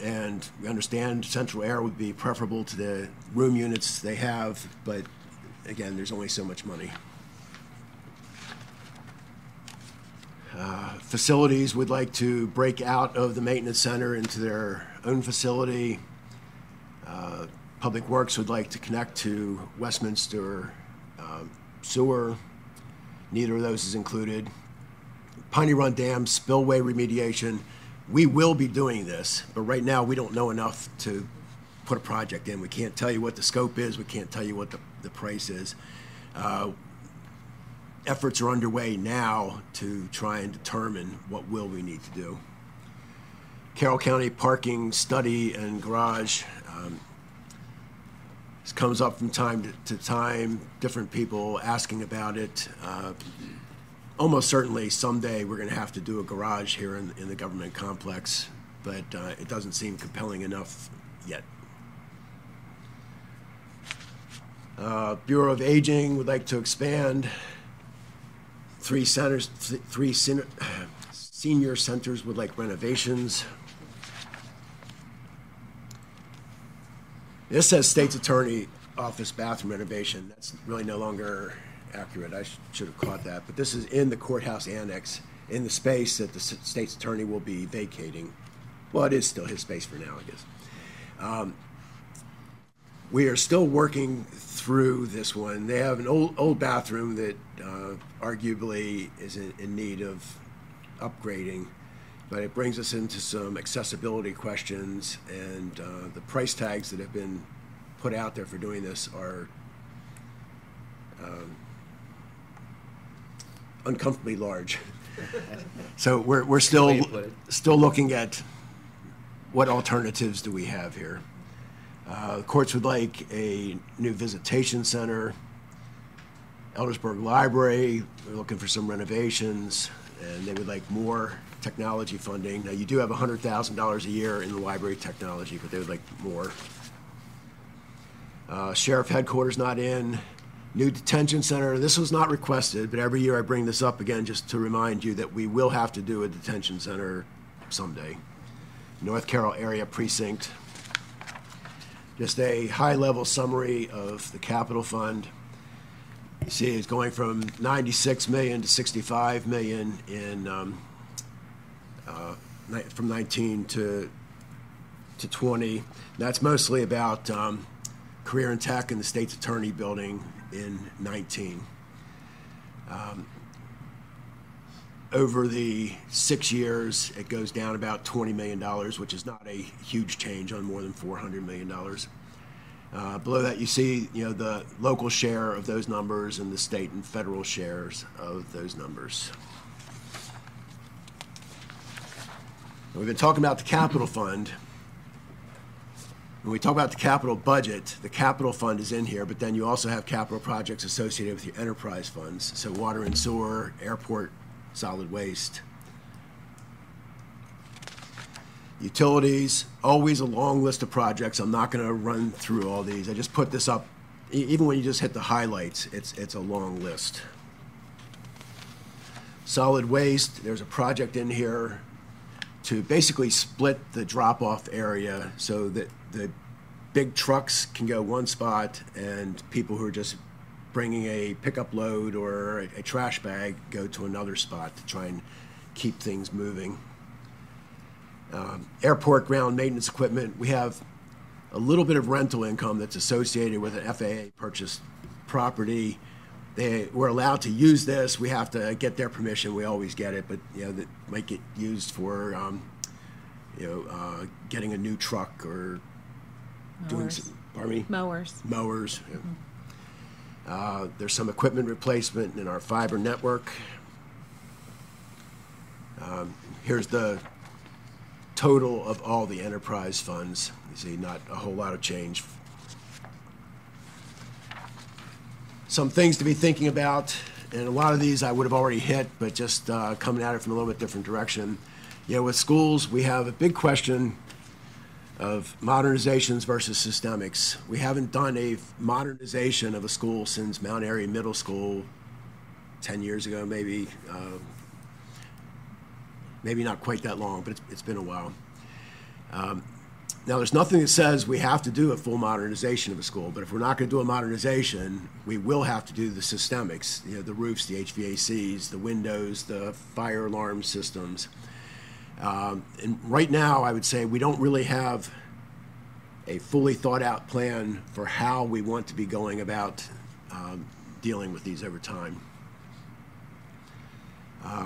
and we understand central air would be preferable to the room units they have, but again, there's only so much money. Facilities would like to break out of the maintenance center into their own facility. Public Works would like to connect to Westminster sewer. Neither of those is included. Piney Run Dam spillway remediation. We will be doing this, but right now we don't know enough to put a project in. We can't tell you what the scope is. We can't tell you what the price is. Efforts are underway now to try and determine what will we need to do. Carroll County parking study and garage. This comes up from time to time, different people asking about it. Almost certainly someday we're going to have to do a garage here in the government complex, but it doesn't seem compelling enough yet. Bureau of Aging would like to expand. Three senior centers would like renovations. This says State's Attorney Office bathroom renovation. That's really no longer accurate. I should have caught that. But this is in the courthouse annex, in the space that the State's Attorney will be vacating. Well, it is still his space for now, I guess. We are still working through this one. They have an old bathroom that arguably is in need of upgrading, but it brings us into some accessibility questions, and the price tags that have been put out there for doing this are uncomfortably large. So we're still looking at what alternatives do we have here. The courts would like a new visitation center. Eldersburg Library, we're looking for some renovations, and they would like more technology funding. Now, you do have $100,000 a year in the library technology, but they would like more. Sheriff headquarters not in. New detention center. This was not requested, but every year I bring this up again just to remind you that we will have to do a detention center someday. North Carroll Area Precinct. Just a high-level summary of the capital fund. You see it's going from $96 million to $65 million in from 19 to 20. That's mostly about career and tech in the State's Attorney building in 19. Over the 6 years, it goes down about $20 million, which is not a huge change on more than $400 million. Below that, you see, the local share of those numbers and the state and federal shares of those numbers. We've been talking about the capital fund. When we talk about the capital budget, the capital fund is in here, but then you also have capital projects associated with your enterprise funds. So water and sewer, airport, solid waste. Utilities, always a long list of projects. I'm not going to run through all these. I just put this up. Even when you just hit the highlights, it's a long list. Solid waste, there's a project in here to basically split the drop-off area so that the big trucks can go one spot and people who are just bringing a pickup load or a trash bag go to another spot to try and keep things moving. Airport ground maintenance equipment, we have a little bit of rental income that's associated with an FAA purchased property. We're allowed to use this. We have to get their permission. We always get it, but that might get used for getting a new truck or doing some, pardon me? Mowers. Mowers. Yeah. There's some equipment replacement in our fiber network. Here's the total of all the enterprise funds. You see, not a whole lot of change. Some things to be thinking about, and a lot of these I would have already hit, but just coming at it from a little bit different direction. With schools, we have a big question of modernizations versus systemics. We haven't done a modernization of a school since Mount Airy Middle School 10 years ago, maybe. Maybe not quite that long, but it's been a while. Now, there's nothing that says we have to do a full modernization of a school, but if we're not going to do a modernization, we will have to do the systemics, the roofs, the HVACs, the windows, the fire alarm systems. And right now, I would say we don't really have a fully thought out plan for how we want to be going about dealing with these over time.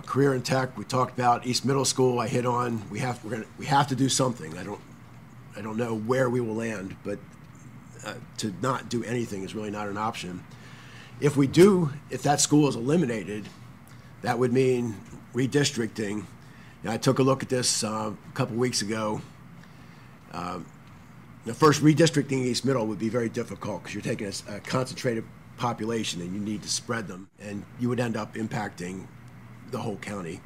Career and tech, we talked about East Middle School. I hit on we have to do something. I don't know where we will land, but to not do anything is really not an option. If that school is eliminated, that would mean redistricting. Now, I took a look at this a couple weeks ago. First, redistricting East Middle would be very difficult because you're taking a concentrated population and you need to spread them, and you would end up impacting the whole county.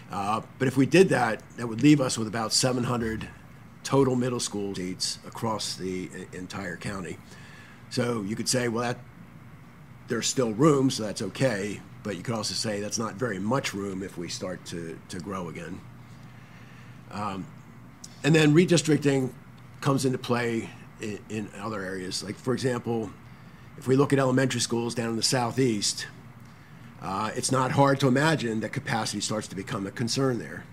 But if we did that, that would leave us with about 700 total middle school seats across the entire county. So you could say, well, there's still room, so that's okay, but you could also say that's not very much room if we start to grow again. And then redistricting comes into play in other areas. Like, for example, if we look at elementary schools down in the southeast, it's not hard to imagine that capacity starts to become a concern there.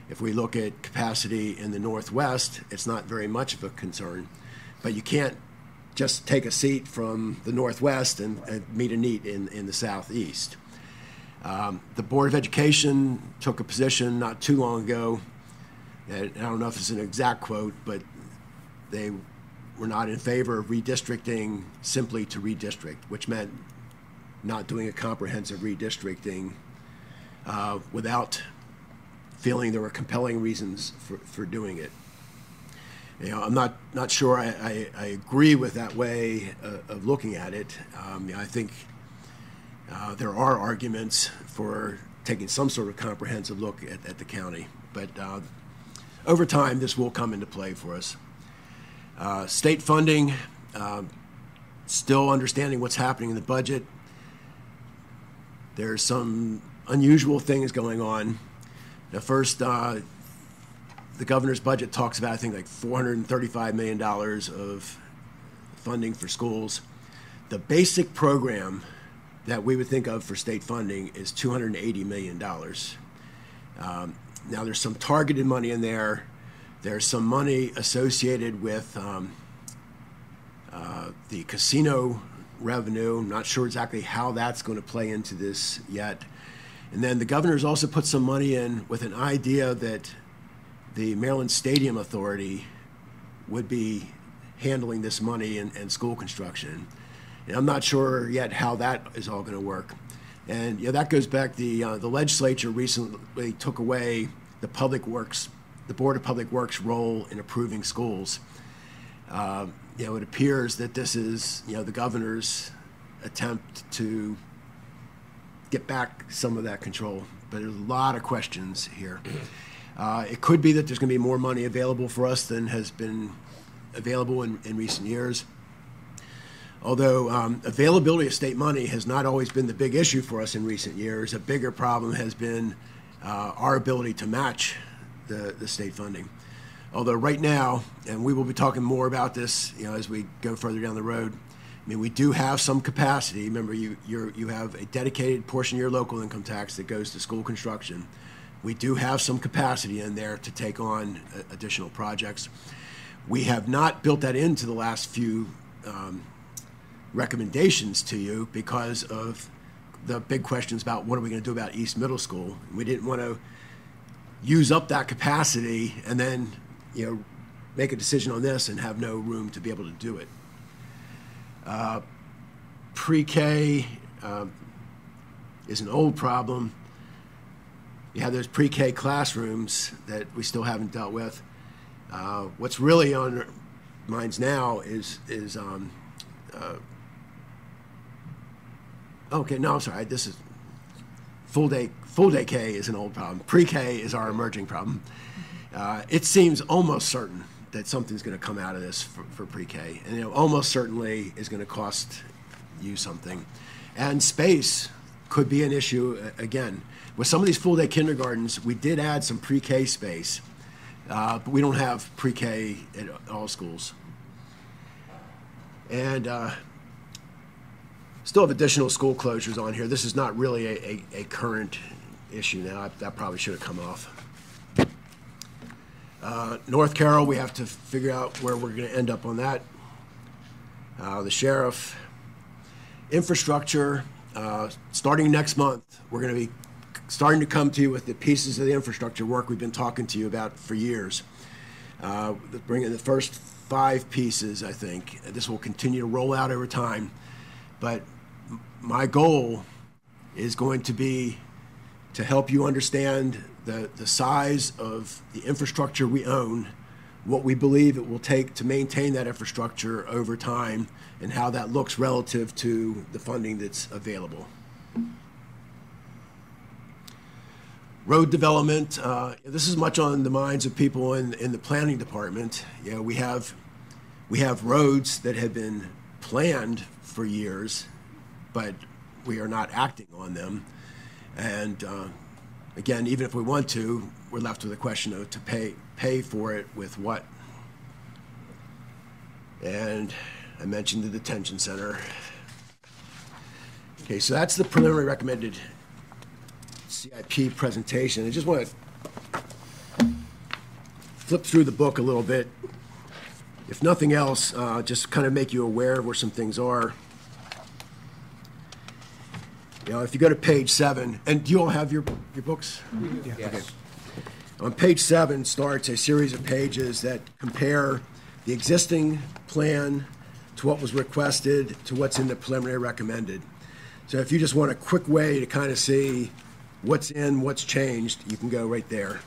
If we look at capacity in the Northwest, it's not very much of a concern, but you can't just take a seat from the Northwest and meet a need in the Southeast. The Board of Education took a position not too long ago, and I don't know if it's an exact quote, but they were not in favor of redistricting simply to redistrict, which meant not doing a comprehensive redistricting without feeling there were compelling reasons for doing it. I'm not sure I agree with that way of looking at it. I think there are arguments for taking some sort of comprehensive look at the county, but over time this will come into play for us. State funding, still understanding what's happening in the budget. There's some unusual things going on. Now, first, the governor's budget talks about, I think, like $435 million of funding for schools. The basic program that we would think of for state funding is $280 million. Now, there's some targeted money in there. There's some money associated with the casino revenue. I'm not sure exactly how that's going to play into this yet. And then the governor's also put some money in with an idea that the Maryland Stadium Authority would be handling this money and school construction. And I'm not sure yet how that is all going to work. And that goes back, the legislature recently took away the Board of Public Works role in approving schools. It appears that this is, the governor's attempt to get back some of that control, but there's a lot of questions here. It could be that there's going to be more money available for us than has been available in recent years. Although availability of state money has not always been the big issue for us in recent years, a bigger problem has been our ability to match the state funding. Although right now, and we will be talking more about this, as we go further down the road, we do have some capacity. Remember, you have a dedicated portion of your local income tax that goes to school construction. We do have some capacity in there to take on additional projects. We have not built that into the last few recommendations to you because of the big questions about what are we going to do about East Middle School. We didn't want to use up that capacity and then make a decision on this and have no room to be able to do it. Pre-K is an old problem. You have those pre-K classrooms that we still haven't dealt with. What's really on our minds now is okay, no, I'm sorry. This is full day K is an old problem. Pre-K is our emerging problem. It seems almost certain that something's going to come out of this for pre-K, and almost certainly is going to cost you something. And space could be an issue again. With some of these full-day kindergartens, we did add some pre-K space, but we don't have pre-K at all schools. And still have additional school closures on here. This is not really a current issue now. That probably should have come off. North Carroll, we have to figure out where we're going to end up on that. The sheriff. Infrastructure, starting next month, we're going to be starting to come to you with the pieces of the infrastructure work we've been talking to you about for years. Bringing the first 5 pieces, I think. This will continue to roll out over time. But my goal is going to be to help you understand the size of the infrastructure we own, what we believe it will take to maintain that infrastructure over time, and how that looks relative to the funding that's available. Road development, this is much on the minds of people in the planning department. You know, we have roads that have been planned for years, but we are not acting on them. And again, even if we want to, we're left with a question of to pay for it with what. And I mentioned the detention center. Okay, so that's the preliminary recommended CIP presentation. I just want to flip through the book a little bit. If nothing else, just kind of make you aware of where some things are. You know, if you go to page 7, and do you all have your books? Yes. Okay. On page 7 starts a series of pages that compare the existing plan to what was requested to what's in the preliminary recommended. So if you just want a quick way to kind of see what's in, what's changed, you can go right there.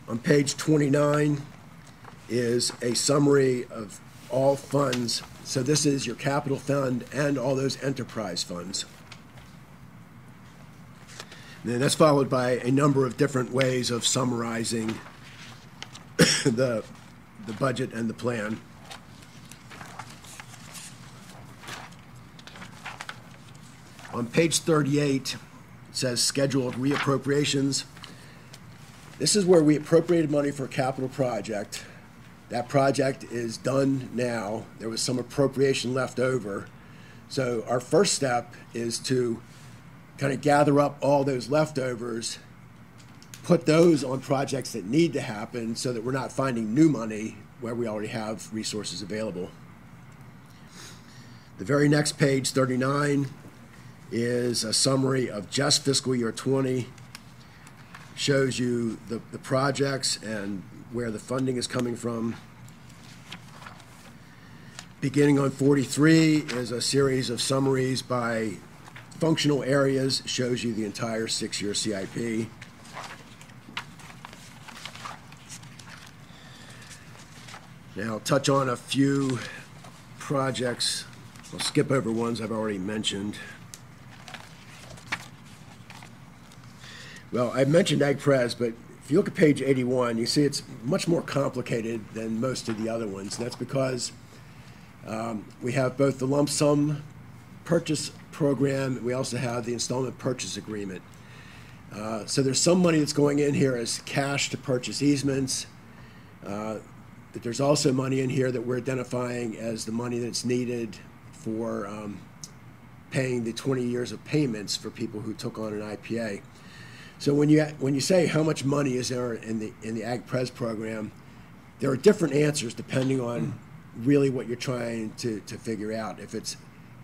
On page 29 is a summary of all funds. So this is your capital fund and all those enterprise funds. And then that's followed by a number of different ways of summarizing the budget and the plan. On page 38, it says schedule of reappropriations. This is where we appropriated money for a capital project. That project is done now. There was some appropriation left over. So our first step is to kind of gather up all those leftovers, put those on projects that need to happen so that we're not finding new money where we already have resources available. The very next page, 39, is a summary of just fiscal year 20. Shows you the projects and where the funding is coming from. Beginning on 43 is a series of summaries by functional areas, shows you the entire 6-year CIP. Now I'll touch on a few projects. I'll skip over ones I've already mentioned. Well, I mentioned AgPres, but if you look at page 81, you see it's much more complicated than most of the other ones. And that's because we have both the lump sum purchase program, we also have the installment purchase agreement. So there's some money that's going in here as cash to purchase easements. But there's also money in here that we're identifying as the money that's needed for paying the 20 years of payments for people who took on an IPA. So when you say how much money is there in the AgPres program, there are different answers depending on really what you're trying to figure out. If it's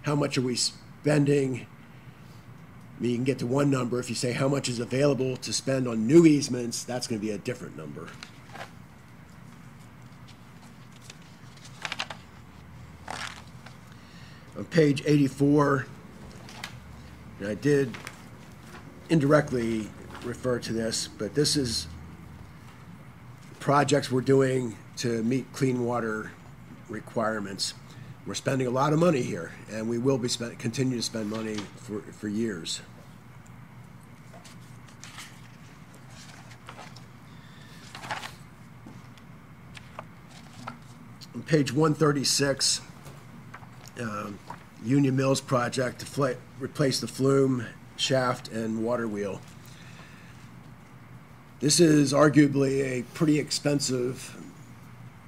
how much are we spending, I mean, you can get to one number. If you say how much is available to spend on new easements, that's going to be a different number. On page 84, and I did indirectly refer to this, but this is projects we're doing to meet clean water requirements. We're spending a lot of money here, and we will be continue to spend money for years. On page 136 Union Mills project to replace the flume, shaft, and water wheel. This is arguably a pretty expensive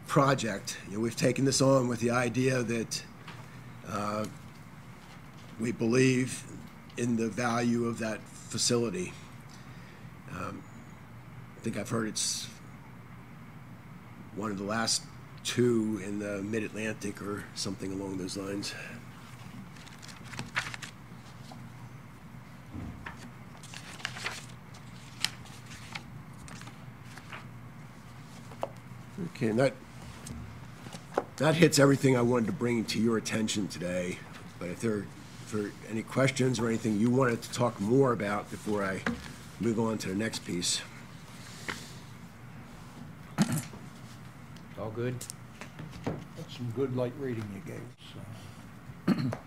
project. We've taken this on with the idea that we believe in the value of that facility. I think I've heard it's one of the last two in the Mid-Atlantic or something along those lines. Okay, and that hits everything I wanted to bring to your attention today. But if there are any questions or anything you wanted to talk more about before I move on to the next piece. All good? That's some good light reading you gave us.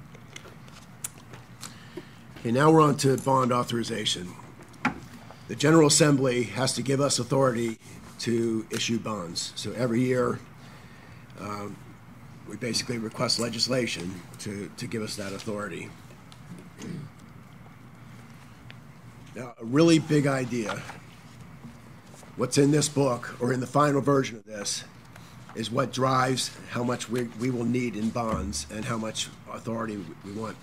Okay, now we're on to bond authorization. The General Assembly has to give us authority to issue bonds. So every year, we basically request legislation to give us that authority. Now, a really big idea, what's in this book, or in the final version of this, is what drives how much we will need in bonds and how much authority we want.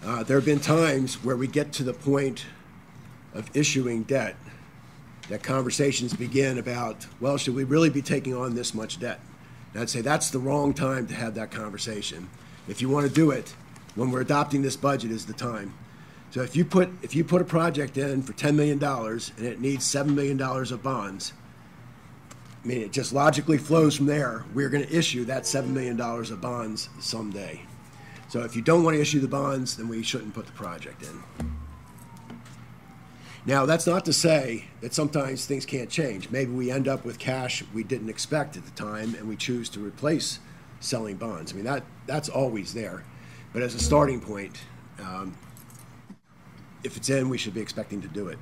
There have been times where we get to the point of issuing debt that conversations begin about, well, should we really be taking on this much debt? And I'd say that's the wrong time to have that conversation. If you want to do it, when we're adopting this budget is the time. So if you put a project in for $10 million and it needs $7 million of bonds, I mean, it just logically flows from there. We're going to issue that $7 million of bonds someday. So if you don't want to issue the bonds, then we shouldn't put the project in. Now, that's not to say that sometimes things can't change. Maybe we end up with cash we didn't expect at the time, and we choose to replace selling bonds. I mean, that's always there. But as a starting point, if it's in, we should be expecting to do it.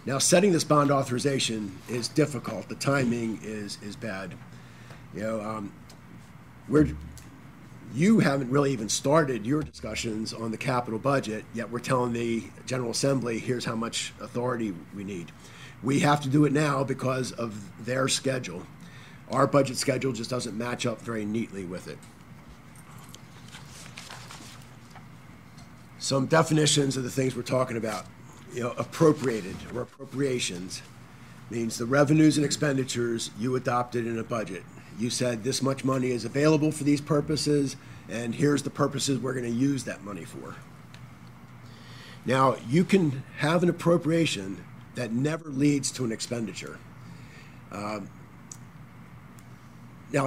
Now, setting this bond authorization is difficult. The timing is bad. You know, you haven't really even started your discussions on the capital budget, yet we're telling the General Assembly, here's how much authority we need. We have to do it now because of their schedule. Our budget schedule just doesn't match up very neatly with it. Some definitions of the things we're talking about. You know, appropriated or appropriations means the revenues and expenditures you adopted in a budget. You said this much money is available for these purposes, and here's the purposes we're going to use that money for. Now, you can have an appropriation that never leads to an expenditure. Now,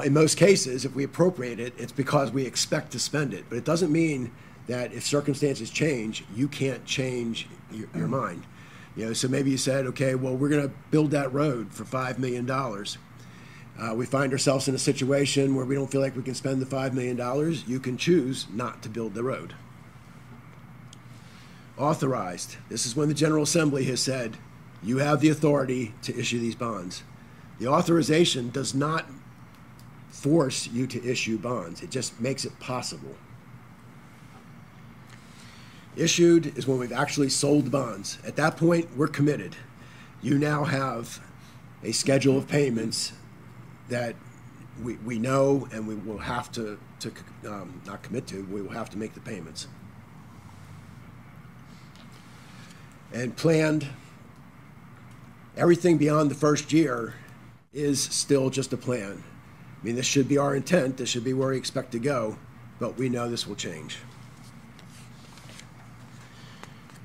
in most cases, if we appropriate it, it's because we expect to spend it, but it doesn't mean that if circumstances change, you can't change your mind. You know, so maybe you said, okay, well, we're going to build that road for $5 million. We find ourselves in a situation where we don't feel like we can spend the $5 million. You can choose not to build the road. Authorized. This is when the General Assembly has said, you have the authority to issue these bonds. The authorization does not force you to issue bonds. It just makes it possible. Issued is when we've actually sold bonds. At that point, we're committed. You now have a schedule of payments that we know and we will have to not commit to, we will have to make the payments. And planned, everything beyond the first year is still just a plan. I mean, this should be our intent, this should be where we expect to go, but we know this will change.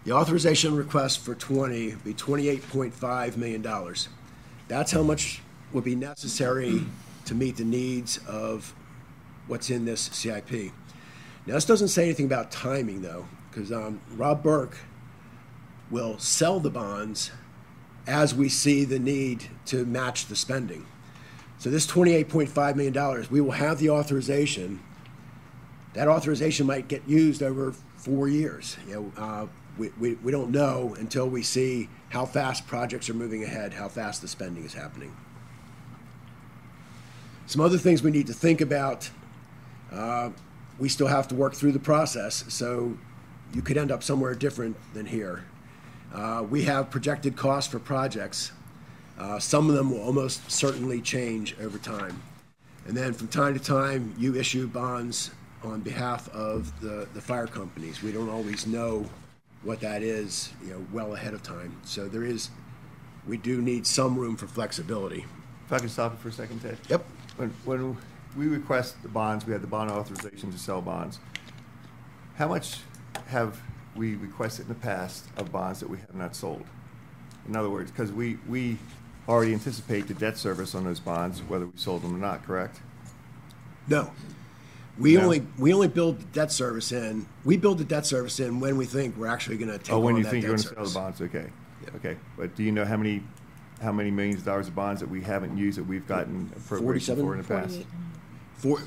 The authorization request for 20 would be $28.5 million. That's how much would be necessary to meet the needs of what's in this CIP. Now, this doesn't say anything about timing, though, because Rob Burke will sell the bonds as we see the need to match the spending. So this $28.5 million, we will have the authorization. That authorization might get used over 4 years. You know, we don't know until we see how fast projects are moving ahead, how fast the spending is happening. Some other things we need to think about. we still have to work through the process, so you could end up somewhere different than here. We have projected costs for projects. Some of them will almost certainly change over time. And then from time to time, you issue bonds on behalf of the fire companies. We don't always know what that is, well ahead of time. So we do need some room for flexibility. If I can stop you for a second, Ted? Yep. When we request the bonds, we have the bond authorization to sell bonds. How much have we requested in the past of bonds that we have not sold? In other words, because we already anticipate the debt service on those bonds, whether we sold them or not, correct? No. We No? only build the debt service in. We build the debt service in when we think we're actually going to take Oh, when on you that think you're debt going to sell the service. bonds, okay. Yep. Okay, but do you know how many millions of dollars of bonds that we haven't used that we've gotten appropriation 47? for in the past?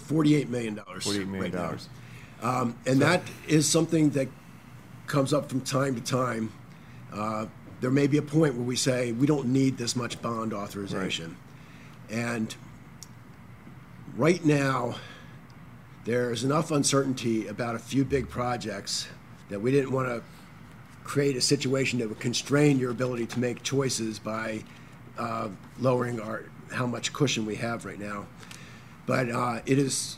$48 million. $48 million. right now. And that is something that comes up from time to time. There may be a point where we say, we don't need this much bond authorization. And right now, there's enough uncertainty about a few big projects that we didn't want to create a situation that would constrain your ability to make choices by lowering how much cushion we have right now. But it is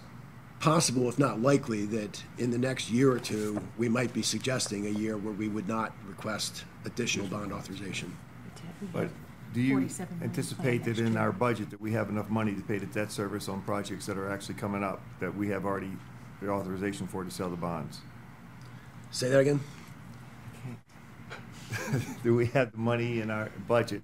possible, if not likely, that in the next year or two, we might be suggesting a year where we would not request additional bond authorization. But do you 47 million anticipate that next in year. our budget that we have enough money to pay the debt service on projects that are actually coming up, that we have already the authorization for to sell the bonds? Say that again? Do we have the money in our budget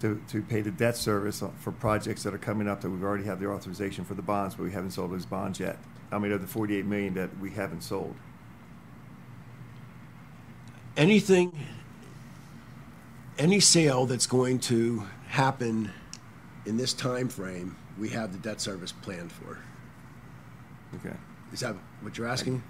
to pay the debt service for projects that are coming up that we've already have the authorization for the bonds, but we haven't sold those bonds yet? I mean, of the 48 million that we haven't sold. Any sale that's going to happen in this time frame, we have the debt service planned for. Okay, Is that what you're asking?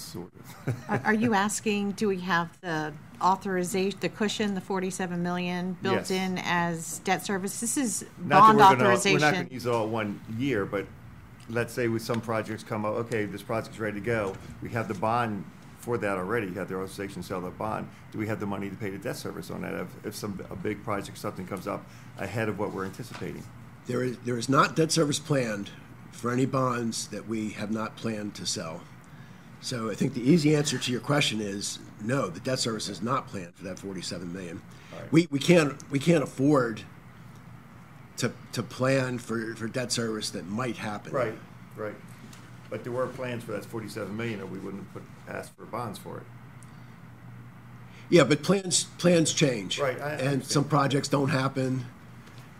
sort of. Are you asking, do we have the authorization, the cushion, the 47 million built Yes. in as debt service? This is Not bond that we're not authorization. going to use it all 1 year, but let's say with some projects come up, okay, this project's ready to go. We have the bond for that already. You have the authorization to sell that bond. Do we have the money to pay the debt service on that if a big project, something comes up ahead of what we're anticipating? There is not debt service planned for any bonds that we have not planned to sell. So I think the easy answer to your question is no, the debt service is not planned for that 47 million. Right. We can't afford to plan for debt service that might happen. Right. But there were plans for that 47 million, or we wouldn't have asked for bonds for it. Yeah, but plans change. Right, I And understand. some projects don't happen,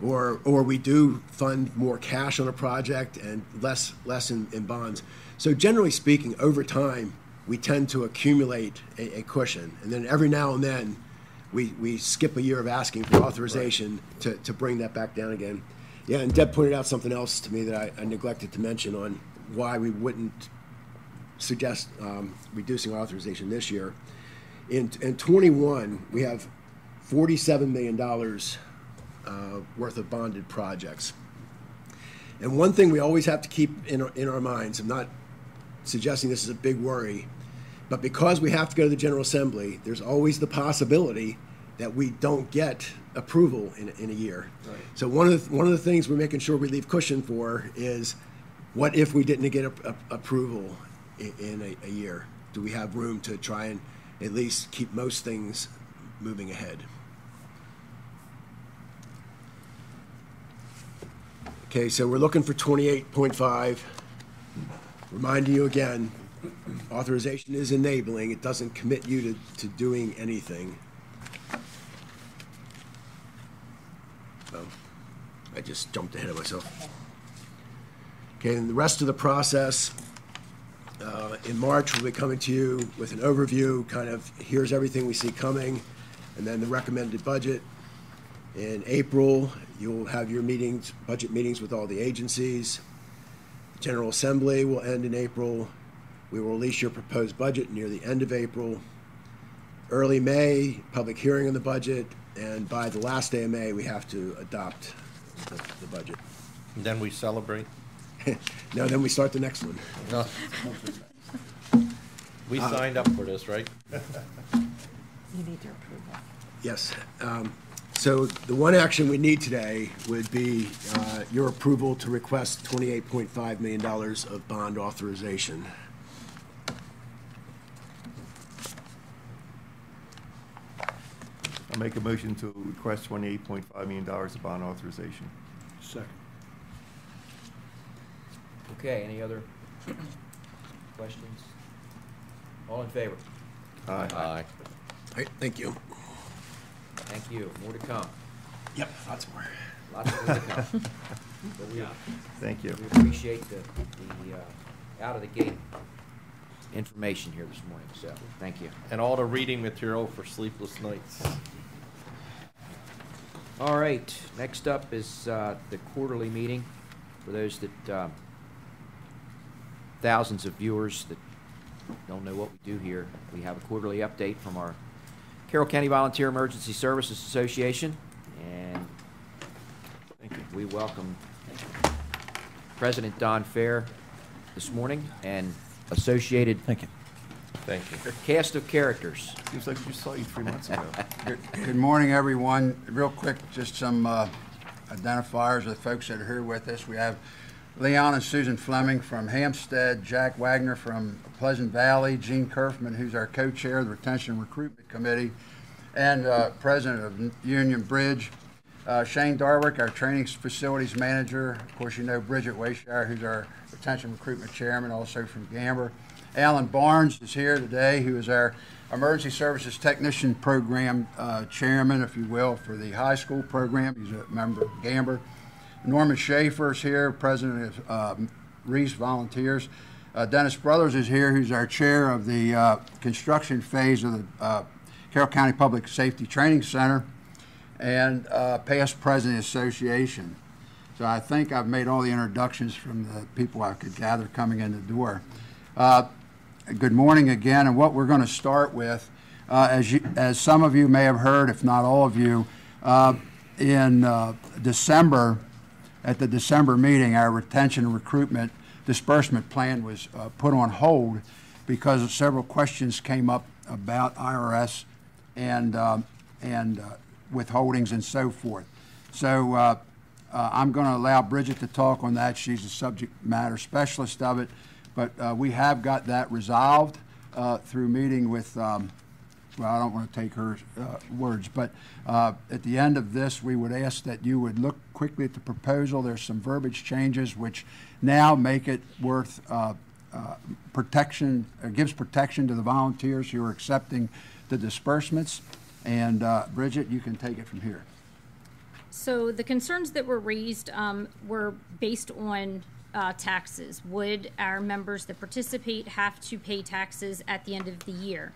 or we do fund more cash on a project and less in bonds. So generally speaking, over time, we tend to accumulate a cushion, and then every now and then, we skip a year of asking for authorization to bring that back down again. Yeah, and Deb pointed out something else to me that I neglected to mention on why we wouldn't suggest reducing authorization this year. In 21, we have $47 million worth of bonded projects. And one thing we always have to keep in our minds, I'm not suggesting this is a big worry, but because we have to go to the General Assembly, there's always the possibility that we don't get approval in a year. Right. So one of the things we're making sure we leave cushion for is, what if we didn't get approval in a year? Do we have room to try and at least keep most things moving ahead? Okay, so we're looking for 28.5. Reminding you again, authorization is enabling. It doesn't commit you to doing anything. Oh, I just jumped ahead of myself. Okay, and the rest of the process, in March, we'll be coming to you with an overview, kind of here's everything we see coming, and then the recommended budget. In April, you'll have your meetings, budget meetings with all the agencies. The General Assembly will end in April. We will release your proposed budget near the end of April. Early May, public hearing on the budget, and by the last day of May, we have to adopt the budget. And then we celebrate. No, then we start the next one. We signed up for this, right? You need your approval. Yes. So the one action we need today would be your approval to request $28.5 million of bond authorization. I'll make a motion to request $28.5 million of bond authorization. Second. Okay, any other questions? All in favor? Aye. Aye. All right, thank you. Thank you. More to come. Yep, lots more. Lots more to come. But we, Thank you. we appreciate the out of the gate information here this morning, so thank you. And all the reading material for sleepless nights. All right, next up is the quarterly meeting. For those that, thousands of viewers that don't know what we do here, we have a quarterly update from our Carroll County Volunteer Emergency Services Association, and we welcome President Don Fair this morning and associated Thank you. Thank you. cast of characters. Seems like you saw you 3 months ago. Good morning, everyone. Real quick, just some identifiers of the folks that are here with us. We have Leon and Susan Fleming from Hampstead, Jack Wagner from Pleasant Valley, Gene Kerfman, who's our co-chair of the Retention and Recruitment Committee, and president of Union Bridge. Shane Darwick, our training facilities manager. Of course, you know Bridget Wayshire, who's our Retention Recruitment Chairman, also from Gamber. Alan Barnes is here today, who is our Emergency Services Technician Program Chairman, if you will, for the high school program. He's a member of Gamber. Norman Schaefer is here, president of Reese Volunteers. Dennis Brothers is here, who's our chair of the construction phase of the Carroll County Public Safety Training Center, and past president of the association. So I think I've made all the introductions from the people I could gather coming in the door. Good morning again, and what we're going to start with, as some of you may have heard, if not all of you, in December, at the December meeting, our retention and recruitment disbursement plan was put on hold because several questions came up about IRS and withholdings and so forth. So I'm going to allow Bridget to talk on that. She's the subject matter specialist of it. But we have got that resolved through meeting with, well, I don't want to take her words, but at the end of this, we would ask that you would look quickly at the proposal. There's some verbiage changes which now make it worth protection, gives protection to the volunteers who are accepting the disbursements. And Bridget, you can take it from here. So the concerns that were raised were based on taxes. Would our members that participate have to pay taxes at the end of the year?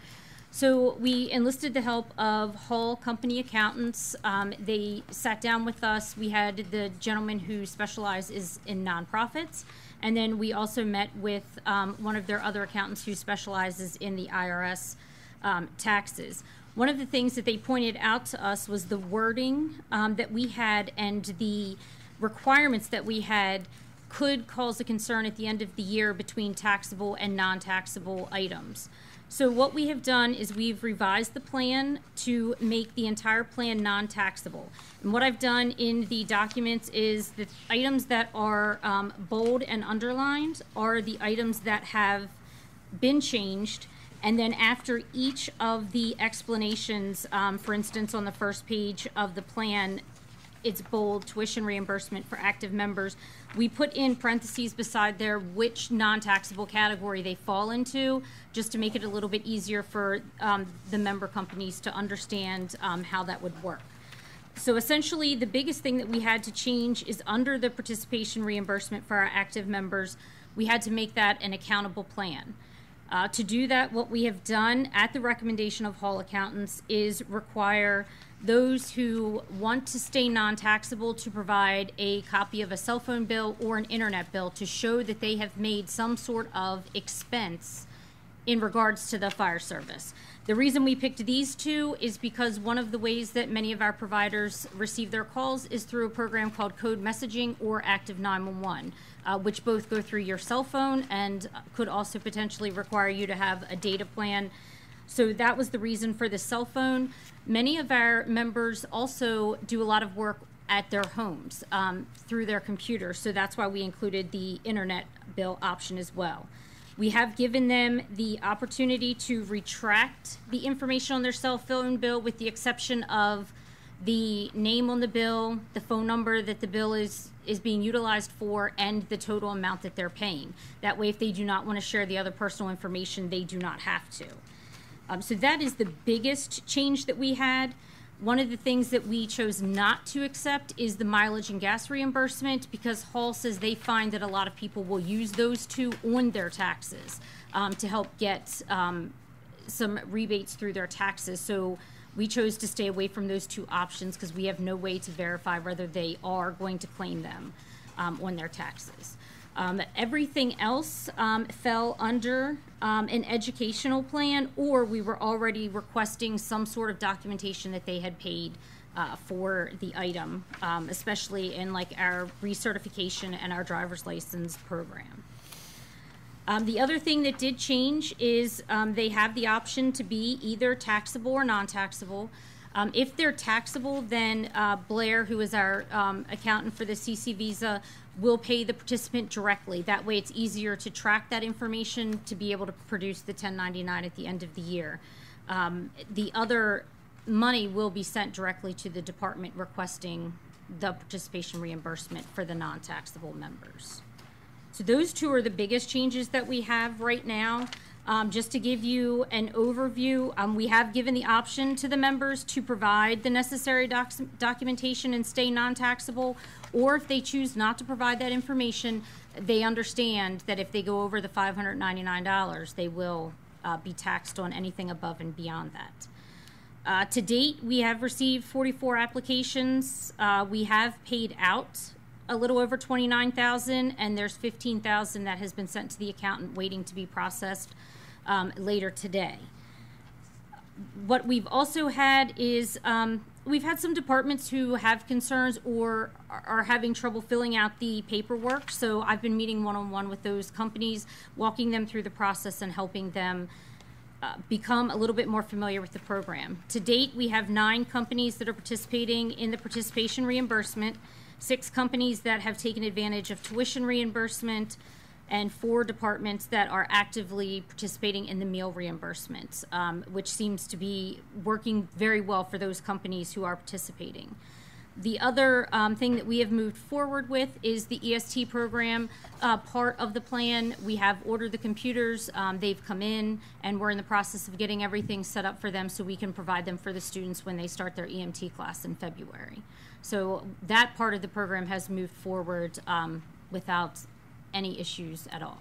So we enlisted the help of Hall Company Accountants. They sat down with us. We had the gentleman who specializes in nonprofits, and then we also met with one of their other accountants who specializes in the IRS taxes. One of the things that they pointed out to us was the wording that we had and the requirements that we had could cause a concern at the end of the year between taxable and non-taxable items. So what we have done is we've revised the plan to make the entire plan non-taxable. And what I've done in the documents is the items that are bold and underlined are the items that have been changed. And then after each of the explanations, for instance, on the first page of the plan, it's bold, tuition reimbursement for active members. We put in parentheses beside there which non-taxable category they fall into, just to make it a little bit easier for the member companies to understand how that would work. So essentially, the biggest thing that we had to change is under the participation reimbursement for our active members, we had to make that an accountable plan. To do that, what we have done at the recommendation of Hall Accountants is require those who want to stay non-taxable to provide a copy of a cell phone bill or an internet bill to show that they have made some sort of expense in regards to the fire service. The reason we picked these two is because one of the ways that many of our providers receive their calls is through a program called Code Messaging or Active 911, which both go through your cell phone and could also potentially require you to have a data plan. So that was the reason for the cell phone. Many of our members also do a lot of work at their homes through their computer, so that's why we included the internet bill option as well. We have given them the opportunity to retract the information on their cell phone bill with the exception of the name on the bill, the phone number that the bill is being utilized for, and the total amount that they're paying. That way, if they do not want to share the other personal information, they do not have to. So that is the biggest change that we had. One of the things that we chose not to accept is the mileage and gas reimbursement, because Hall says they find that a lot of people will use those two on their taxes to help get some rebates through their taxes. So we chose to stay away from those two options because we have no way to verify whether they are going to claim them on their taxes. Everything else fell under an educational plan, or we were already requesting some sort of documentation that they had paid for the item, especially in like our recertification and our driver's license program. The other thing that did change is they have the option to be either taxable or non-taxable. If they're taxable, then Blair, who is our accountant for the CC Visa, will pay the participant directly. That way it's easier to track that information to be able to produce the 1099 at the end of the year. The other money will be sent directly to the department requesting the participation reimbursement for the non-taxable members. So those two are the biggest changes that we have right now. Just to give you an overview, we have given the option to the members to provide the necessary documentation and stay non-taxable, or if they choose not to provide that information, they understand that if they go over the $599, they will be taxed on anything above and beyond that. To date, we have received 44 applications. We have paid out a little over $29,000, and there's $15,000 that has been sent to the accountant waiting to be processed later today. What we've also had is we've had some departments who have concerns or are having trouble filling out the paperwork. So I've been meeting one-on-one with those companies, walking them through the process and helping them become a little bit more familiar with the program. To date, we have 9 companies that are participating in the participation reimbursement, 6 companies that have taken advantage of tuition reimbursement, and 4 departments that are actively participating in the meal reimbursement, which seems to be working very well for those companies who are participating. The other thing that we have moved forward with is the EST program part of the plan. We have ordered the computers. They've come in, and we're in the process of getting everything set up for them so we can provide them for the students when they start their EMT class in February. So that part of the program has moved forward without any issues at all.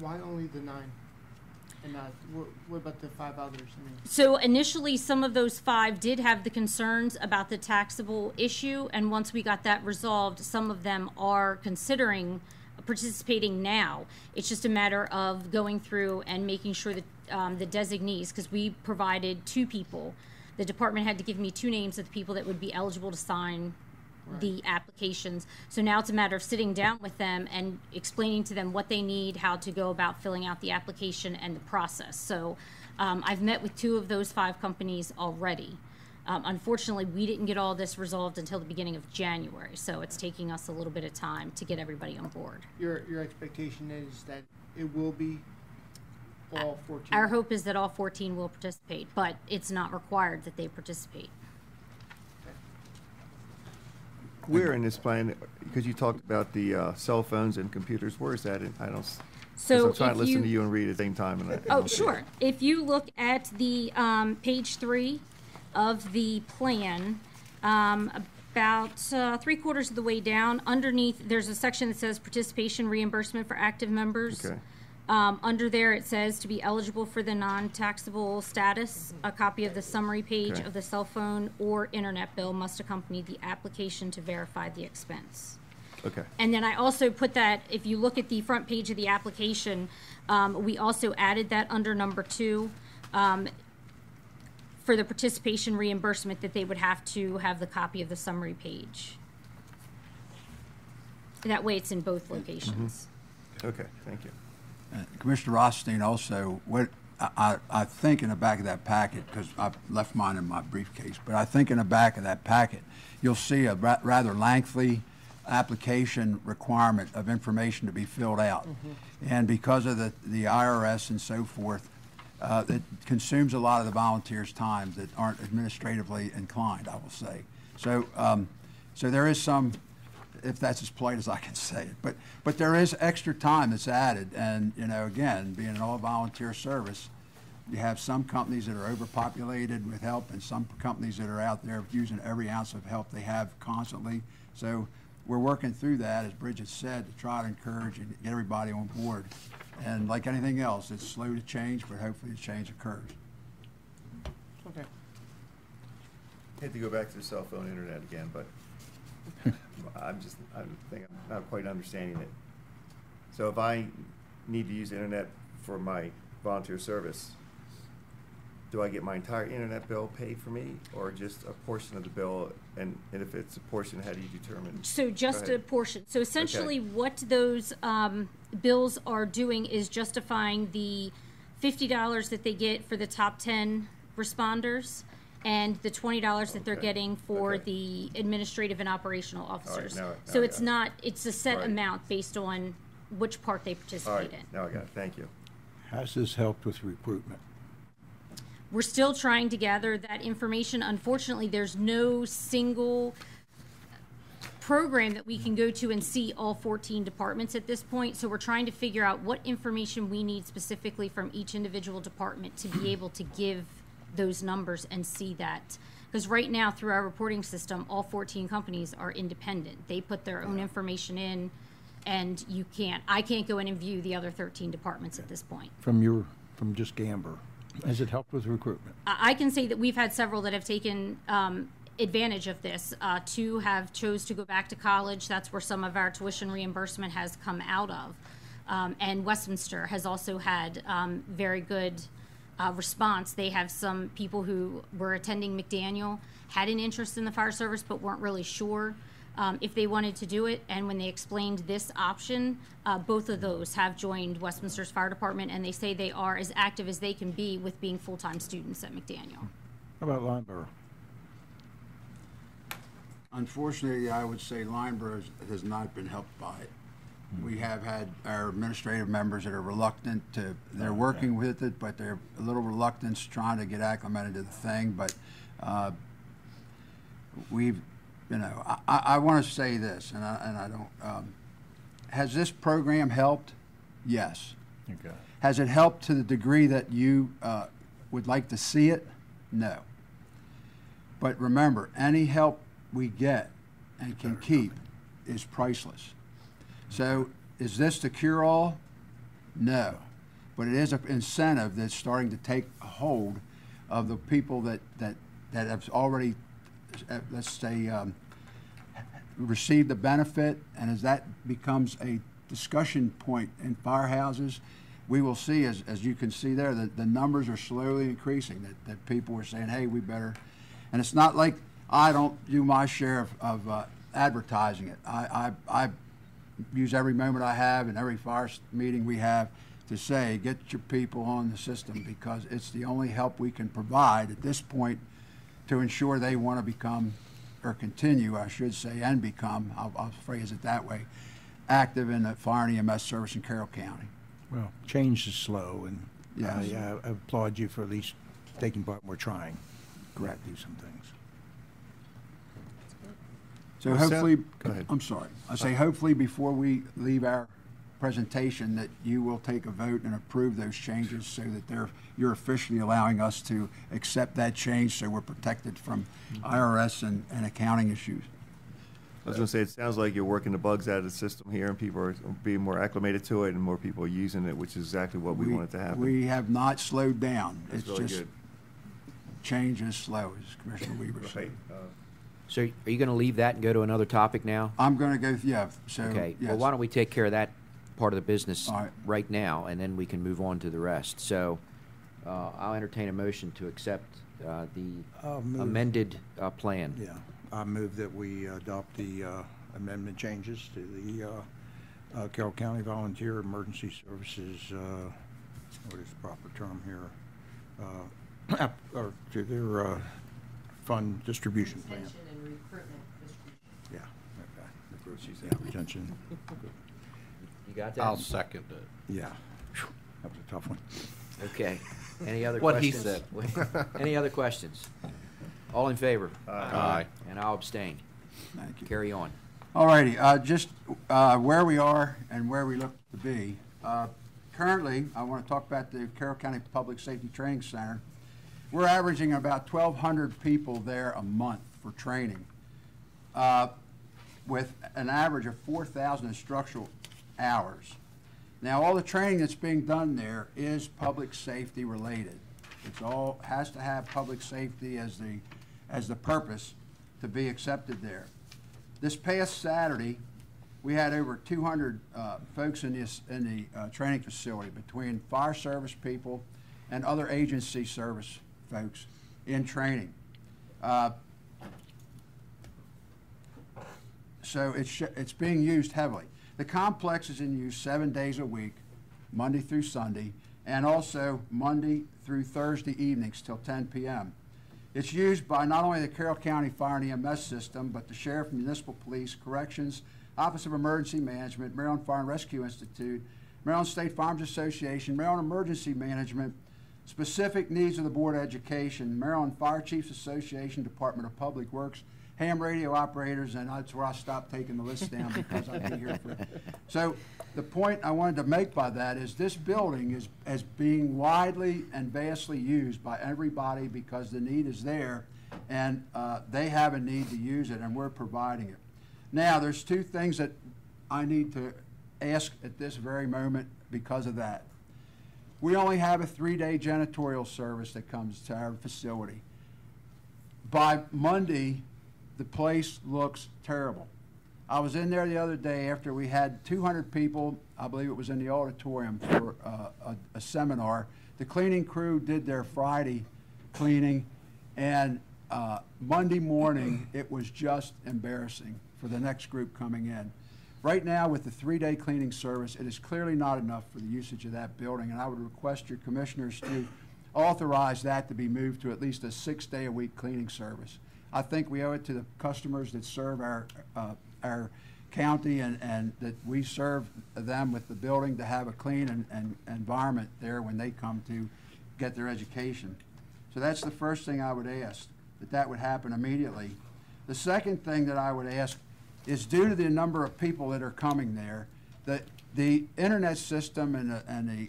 Why only the 9? And what about the 5 others? I mean, so initially, some of those 5 did have the concerns about the taxable issue, and once we got that resolved, some of them are considering participating now. It's just a matter of going through and making sure that the designees, because we provided 2 people, the department had to give me 2 names of the people that would be eligible to sign the applications. So now it's a matter of sitting down with them and explaining to them what they need, how to go about filling out the application and the process. So I've met with 2 of those 5 companies already. Unfortunately, we didn't get all this resolved until the beginning of January, so it's taking us a little bit of time to get everybody on board. Your expectation is that it will be all 14? Our hope is that all 14 will participate, but it's not required that they participate. Where in this plan, because you talked about the cell phones and computers, where is that? I don't. So I'm trying to listen to you and read at the same time. And oh, sure. If you look at the page 3 of the plan, about 3/4 of the way down, underneath there's a section that says participation reimbursement for active members. Okay. Under there, it says to be eligible for the non-taxable status, a copy of the summary page of the cell phone or internet bill must accompany the application to verify the expense. Okay. And then I also put that, if you look at the front page of the application, we also added that under number 2, for the participation reimbursement, that they would have to have the copy of the summary page. That way it's in both locations. Okay, thank you. Commissioner Rothstein, also, what I think in the back of that packet, because I left mine in my briefcase, but I think in the back of that packet, you'll see a rather lengthy application requirement of information to be filled out. And because of the IRS and so forth, it consumes a lot of the volunteers' time that aren't administratively inclined, I will say. So, so there is some, if that's as polite as I can say it, but there is extra time that's added. And, you know, again, being an all-volunteer service, you have some companies that are overpopulated with help and some companies that are out there using every ounce of help they have constantly. So we're working through that, as Bridget said, to try to encourage and get everybody on board. And like anything else, it's slow to change, but hopefully the change occurs. Okay. I hate to go back to the cell phone internet again, but I think I'm not quite understanding it. So if I need to use the internet for my volunteer service, do I get my entire internet bill paid for me, or just a portion of the bill? And if it's a portion, how do you determine? So just a portion. So essentially what those bills are doing is justifying the $50 that they get for the top 10 responders and the $20 that they're getting for the administrative and operational officers. now so I it's got it. not, it's a set amount based on which part they participate in. Now I got it. Thank you. Has this helped with recruitment? We're still trying to gather that information. Unfortunately, there's no single program that we can go to and see all 14 departments at this point. So we're trying to figure out what information we need specifically from each individual department to be able to give those numbers and see that. Because right now, through our reporting system, all 14 companies are independent. They put their own information in, and I can't go in and view the other 13 departments at this point. From just Gamber, has it helped with recruitment? I can say that we've had several that have taken advantage of this. 2 have chose to go back to college. That's where some of our tuition reimbursement has come out of. And Westminster has also had very good response. They have some people who were attending McDaniel, had an interest in the fire service, but weren't really sure if they wanted to do it. And when they explained this option, both of those have joined Westminster's Fire Department, and they say they are as active as they can be with being full-time students at McDaniel. How about Lineborough? Unfortunately, I would say Lineborough has not been helped by it. We have had our administrative members that are reluctant to, they're working with it, but they're a little reluctant trying to get acclimated to the thing. But we've, you know, I want to say this, and I don't, has this program helped? Yes. Okay. Has it helped to the degree that you would like to see it? No. But remember, any help we get and can keep is priceless. So is this the cure-all? No. But it is an incentive that's starting to take a hold of the people that have already, let's say, received the benefit. And as that becomes a discussion point in firehouses, we will see, as you can see there, that the numbers are slowly increasing, that people are saying, hey, we better. And it's not like I don't do my share of advertising it. I use every moment I have and every fire meeting we have to say, get your people on the system, because it's the only help we can provide at this point to ensure they want to become, or continue, I should say, and become, I'll phrase it that way, active in the fire and EMS service in Carroll County. Well, change is slow, and Yes. I applaud you for at least taking part. We're trying. Correct. To do some things. So Well, hopefully, go ahead. I'm sorry. I say hopefully before we leave our presentation that you will take a vote and approve those changes so that you're officially allowing us to accept that change so we're protected from IRS and accounting issues. I was going to say, it sounds like you're working the bugs out of the system here, and people are being more acclimated to it, and more people are using it, which is exactly what we wanted to happen. We have not slowed down. That's It's really just good. change is slow, as Commissioner Weaver said. Right. So are you going to leave that and go to another topic now? I'm going to go, yeah, so, Okay, yes. well, why don't we take care of that part of the business All right. right now, and then we can move on to the rest. So I'll entertain a motion to accept the I'll move. amended plan. Yeah, I move that we adopt the amendment changes to the Carroll County Volunteer Emergency Services, what is the proper term here? Or to their fund distribution plan. Retention and recruitment distribution. Yeah, okay. Retention. You got that? I'll second it. Yeah, Phew, that was a tough one. Okay. Any other What he questions? said. Any other questions? All in favor? Aye. And I'll abstain. Thank you. Carry on. All righty, just where we are and where we look to be. Currently, I want to talk about the Carroll County Public Safety Training Center. We're averaging about 1,200 people there a month for training, with an average of 4,000 instructional hours. Now, all the training that's being done there is public safety related. It's all has to have public safety as the purpose to be accepted there. This past Saturday, we had over 200 folks in the training facility between fire service people and other agency service folks in training. So it's being used heavily. The complex is in use 7 days a week, Monday through Sunday, and also Monday through Thursday evenings till 10 p.m. It's used by not only the Carroll County Fire and EMS system, but the Sheriff, Municipal Police, Corrections, Office of Emergency Management, Maryland Fire and Rescue Institute, Maryland State Farms Association, Maryland Emergency Management, Specific Needs of the Board of Education, Maryland Fire Chiefs Association, Department of Public Works, ham radio operators, and that's where I stopped taking the list down because I'd be here for it. So the point I wanted to make by that is this building is being widely and vastly used by everybody because the need is there, and they have a need to use it, and we're providing it. Now, there's two things that I need to ask at this very moment because of that. We only have a 3-day janitorial service that comes to our facility. By Monday, the place looks terrible. I was in there the other day after we had 200 people, I believe it was in the auditorium for a seminar. The cleaning crew did their Friday cleaning, and Monday morning it was just embarrassing for the next group coming in. Right now, with the 3-day cleaning service, it is clearly not enough for the usage of that building, and I would request your commissioners to authorize that to be moved to at least a 6-day-a-week cleaning service. I think we owe it to the customers that serve our county and that we serve them with the building to have a clean and environment there when they come to get their education. So that's the first thing I would ask, that would happen immediately. The second thing that I would ask is due to the number of people that are coming there, that the internet system and the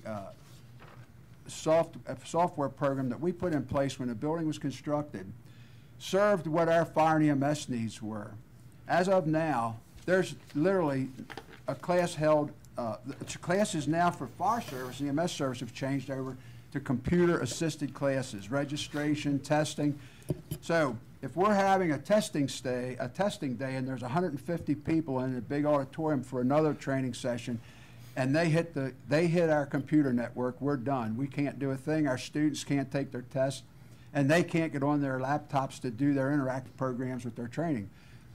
software program that we put in place when the building was constructed served what our fire and EMS needs were. As of now, there's literally a class held, classes now for fire service and EMS service have changed over to computer-assisted classes, registration, testing. So if we're having a testing day, and there's 150 people in a big auditorium for another training session, and they hit our computer network, we're done. We can't do a thing. Our students can't take their tests, and they can't get on their laptops to do their interactive programs with their training.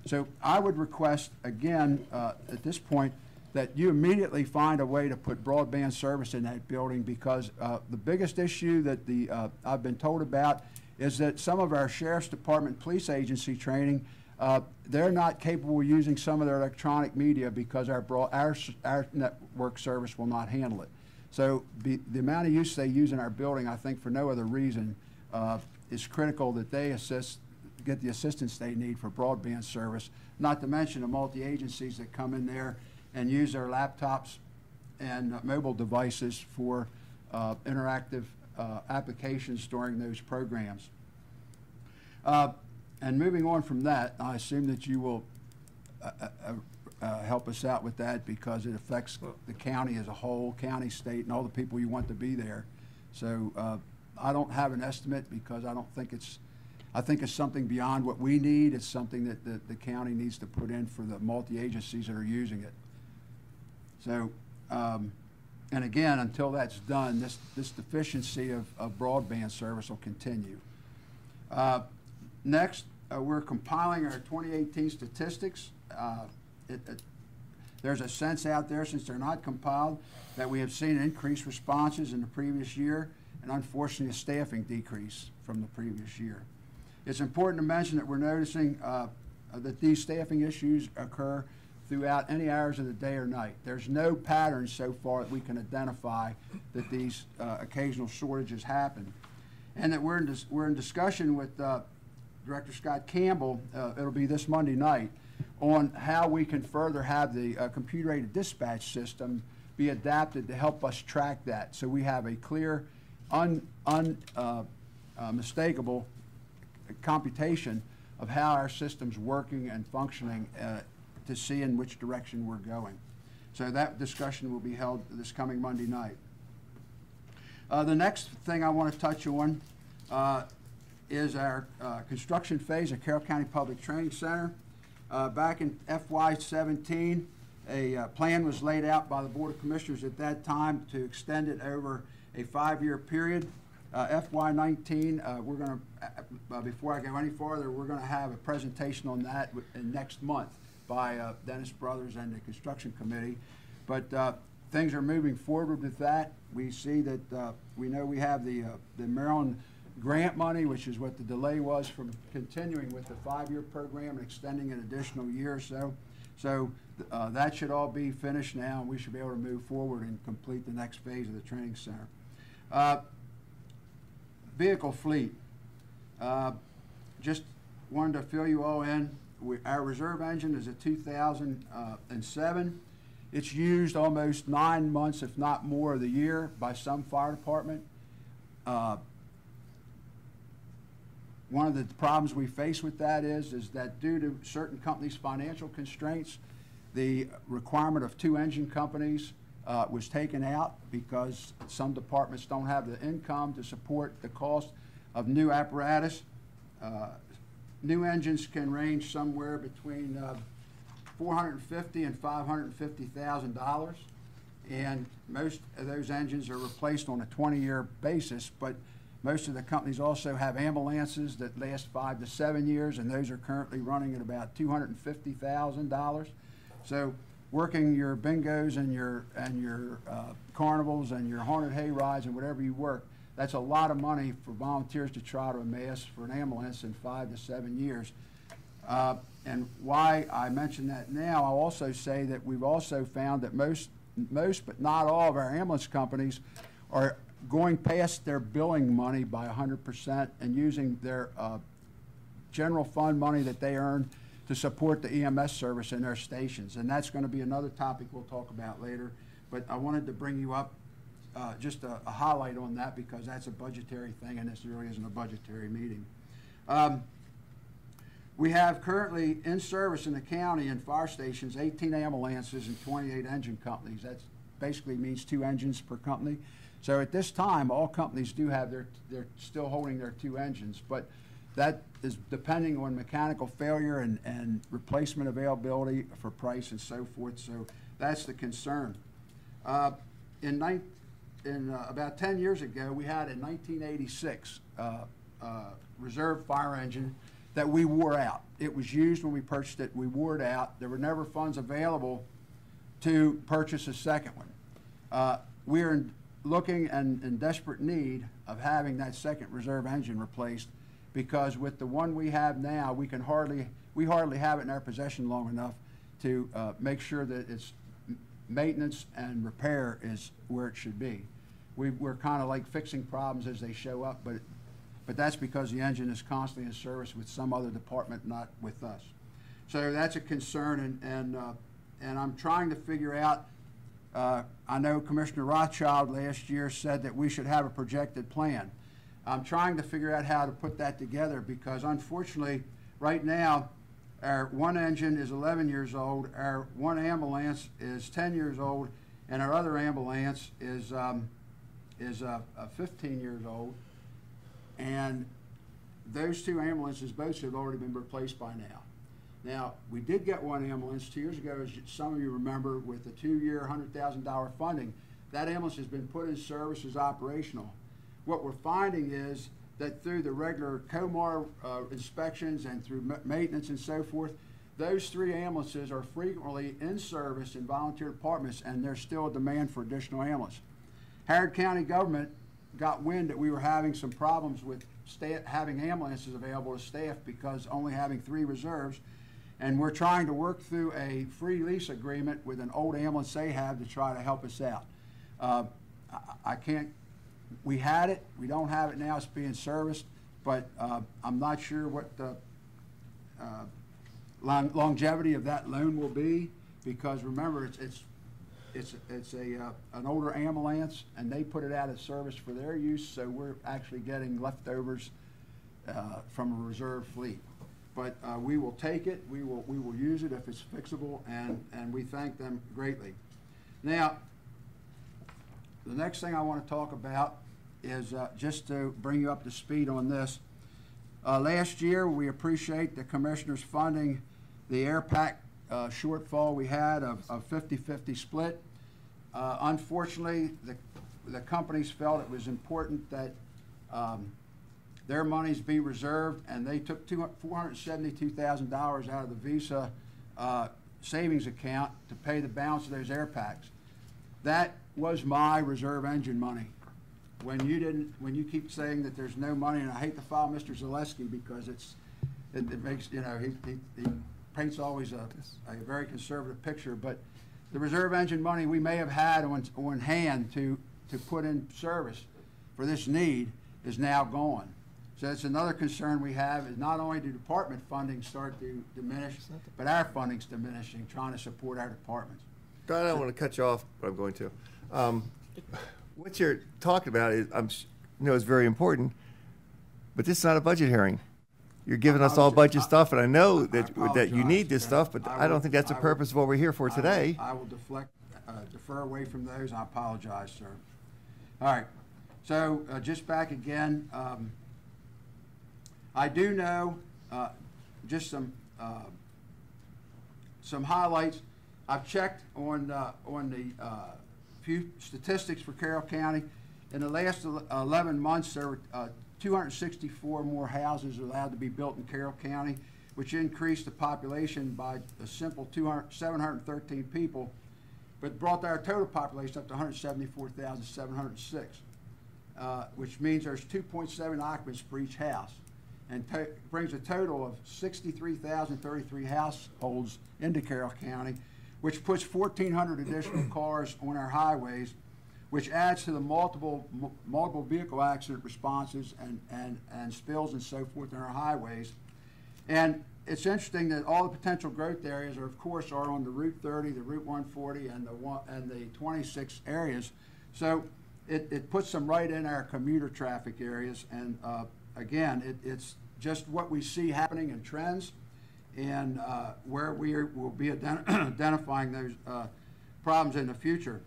So I would request, again, at this point, that you immediately find a way to put broadband service in that building, because the biggest issue that I've been told about is that some of our Sheriff's Department police agency training, they're not capable of using some of their electronic media because our network service will not handle it. So the amount of use they use in our building, I think for no other reason, is critical that they get the assistance they need for broadband service, not to mention the multi-agencies that come in there and use their laptops and mobile devices for interactive applications during those programs. And moving on from that, I assume that you will help us out with that because it affects the county as a whole, county, state, and all the people you want to be there. So I don't have an estimate because I don't think it's I think it's something beyond what we need. It's something that the county needs to put in for the multi-agencies that are using it. So, and again, until that's done, this deficiency of broadband service will continue. Next, we're compiling our 2018 statistics. There's a sense out there, since they're not compiled, that we have seen increased responses in the previous year, and unfortunately a staffing decrease from the previous year. It's important to mention that we're noticing that these staffing issues occur throughout any hours of the day or night. There's no pattern so far that we can identify that these occasional shortages happen. And that we're in discussion with Director Scott Campbell, it'll be this Monday night, on how we can further have the computer-aided dispatch system be adapted to help us track that, so we have a clear, unmistakable computation of how our system's working and functioning to see in which direction we're going. So that discussion will be held this coming Monday night. The next thing I want to touch on is our construction phase at Carroll County Public Training Center. Back in FY17, a plan was laid out by the Board of Commissioners at that time to extend it over a 5-year period. FY19, we're going to, before I go any farther, we're going to have a presentation on that next month by Dennis Brothers and the Construction Committee. But things are moving forward with that. We see that we know we have the Maryland grant money, which is what the delay was from continuing with the 5-year program and extending an additional year or so. So that should all be finished now, and we should be able to move forward and complete the next phase of the training center. Vehicle fleet. Just wanted to fill you all in. Our reserve engine is a 2007. It's used almost 9 months, if not more, of the year by some fire department. One of the problems we face with that is that due to certain companies' financial constraints, the requirement of 2 engine companies was taken out because some departments don't have the income to support the cost of new apparatus. New engines can range somewhere between $450,000 and $550,000, and most of those engines are replaced on a 20-year basis. But most of the companies also have ambulances that last 5 to 7 years, and those are currently running at about $250,000. So working your bingos and your carnivals and your haunted hay rides and whatever you work, that's a lot of money for volunteers to try to amass for an ambulance in 5 to 7 years. And why I mention that now, I'll also say that we've also found that most but not all of our ambulance companies are going past their billing money by 100% and using their general fund money that they earn to support the EMS service in their stations. And that's going to be another topic we'll talk about later. But I wanted to bring you up just a highlight on that, because that's a budgetary thing, and this really isn't a budgetary meeting. We have currently in service in the county and fire stations 18 ambulances and 28 engine companies. That basically means 2 engines per company. So at this time, all companies do have they're still holding their 2 engines, but that is depending on mechanical failure and replacement availability for price and so forth. So that's the concern. About 10 years ago, we had a 1986 reserve fire engine that we wore out. It was used when we purchased it. We wore it out. There were never funds available to purchase a second one. We're looking and in desperate need of having that second reserve engine replaced, because with the one we have now, we hardly have it in our possession long enough to make sure that its maintenance and repair is where it should be. We're kind of like fixing problems as they show up, but that's because the engine is constantly in service with some other department, not with us. So that's a concern, and I'm trying to figure out, I know Commissioner Rothschild last year said that we should have a projected plan. I'm trying to figure out how to put that together, because unfortunately, right now, our one engine is 11 years old, our one ambulance is 10 years old, and our other ambulance is 15 years old. And those two ambulances, both have already been replaced by now. Now, we did get one ambulance 2 years ago, as some of you remember, with the 2-year, $100,000 funding. That ambulance has been put in service, is operational. What we're finding is that through the regular COMAR inspections and through maintenance and so forth, those 3 ambulances are frequently in service in volunteer departments, and there's still a demand for additional ambulance. Harrod County government got wind that we were having some problems with having ambulances available to staff because only having 3 reserves, and we're trying to work through a free lease agreement with an old ambulance they have to try to help us out. I can't, we had it, we don't have it now, it's being serviced, but I'm not sure what the longevity of that loan will be, because remember, it's an older ambulance, and they put it out of service for their use, so we're actually getting leftovers from a reserve fleet. But we will take it, we will use it if it's fixable, and we thank them greatly. Now, the next thing I want to talk about is just to bring you up to speed on this. Last year, we appreciate the commissioners funding the AirPack shortfall we had of 50-50 split. Unfortunately, the companies felt it was important that their monies be reserved, and they took $472,000 out of the Visa savings account to pay the balance of those AirPacks. That was my reserve engine money. When you keep saying that there's no money, and I hate to follow Mr. Zaleski because it makes, you know, he paints always a very conservative picture, but the reserve engine money we may have had on hand to put in service for this need is now gone. So it's another concern we have, is not only do department funding start to diminish, but our funding's diminishing, trying to support our departments. Don, I don't want to cut you off, but I'm going to. What you're talking about is, is very important, but this is not a budget hearing. You're giving us all budget stuff, and I know that you need this stuff, but I don't think that's the purpose of what we're here for today. I will defer away from those. I apologize, sir. All right. So just back again. I do know just some highlights. I've checked on the few statistics for Carroll County. In the last 11 months, there were 264 more houses allowed to be built in Carroll County, which increased the population by a simple 713 people, but brought our total population up to 174,706, which means there's 2.7 occupants per each house, and brings a total of 63,033 households into Carroll County, which puts 1,400 additional cars on our highways, which adds to the multiple vehicle accident responses and spills and so forth in our highways. And it's interesting that all the potential growth areas are, of course, are on the Route 30, the Route 140, and the 26 areas. So it puts them right in our commuter traffic areas. And again, it's just what we see happening in trends, and where we will be identifying those problems in the future.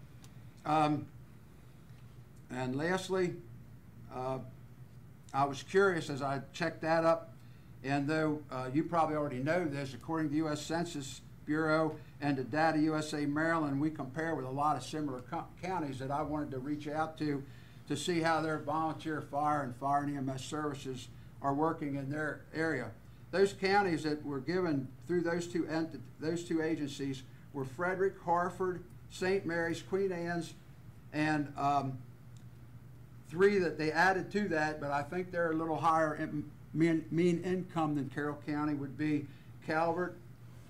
And lastly, I was curious as I checked that up, and though you probably already know this, according to the U.S. Census Bureau and to Data USA Maryland, we compare with a lot of similar counties that I wanted to reach out to see how their volunteer fire and fire and EMS services are working in their area. Those counties that were given through those two agencies were Frederick, Harford, St. Mary's, Queen Anne's, and 3 that they added to that, but I think they're a little higher mean income than Carroll County, would be Calvert,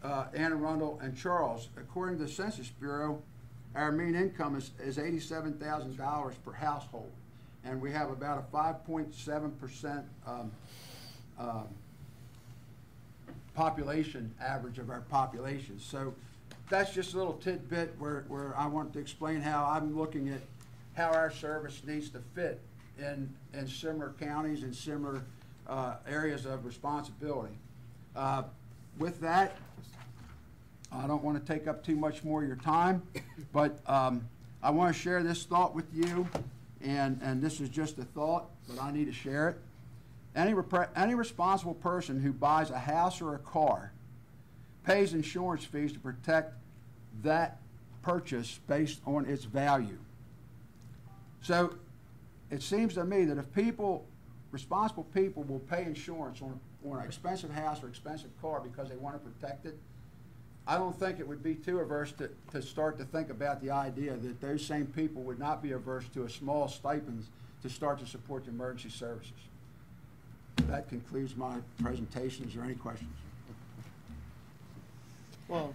Anne Arundel, and Charles. According to the Census Bureau, our mean income is $87,000 per household, and we have about a 5.7% population average of our population. So that's just a little tidbit where I want to explain how I'm looking at how our service needs to fit in similar counties and similar areas of responsibility. With that, I don't want to take up too much more of your time, but I want to share this thought with you, and this is just a thought, but I need to share it. Any responsible person who buys a house or a car pays insurance fees to protect that purchase based on its value. So it seems to me that if responsible people will pay insurance on an expensive house or expensive car because they want to protect it, I don't think it would be too averse to start to think about the idea that those same people would not be averse to a small stipend to start to support the emergency services. That concludes my presentation. Is there any questions? Well,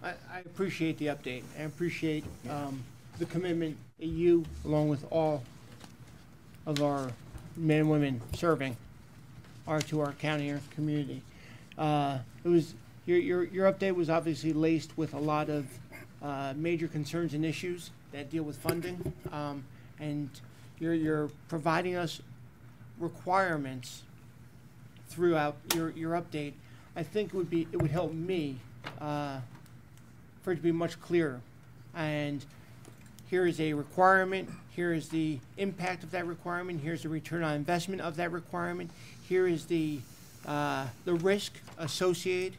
I appreciate the update. I appreciate the commitment that you, along with all of our men and women serving, are to our county and community. Your update was obviously laced with a lot of major concerns and issues that deal with funding, and you're providing us requirements throughout your update. I think it would help me for it to be much clearer. And here is a requirement. Here is the impact of that requirement. Here's the return on investment of that requirement. Here is the risk associated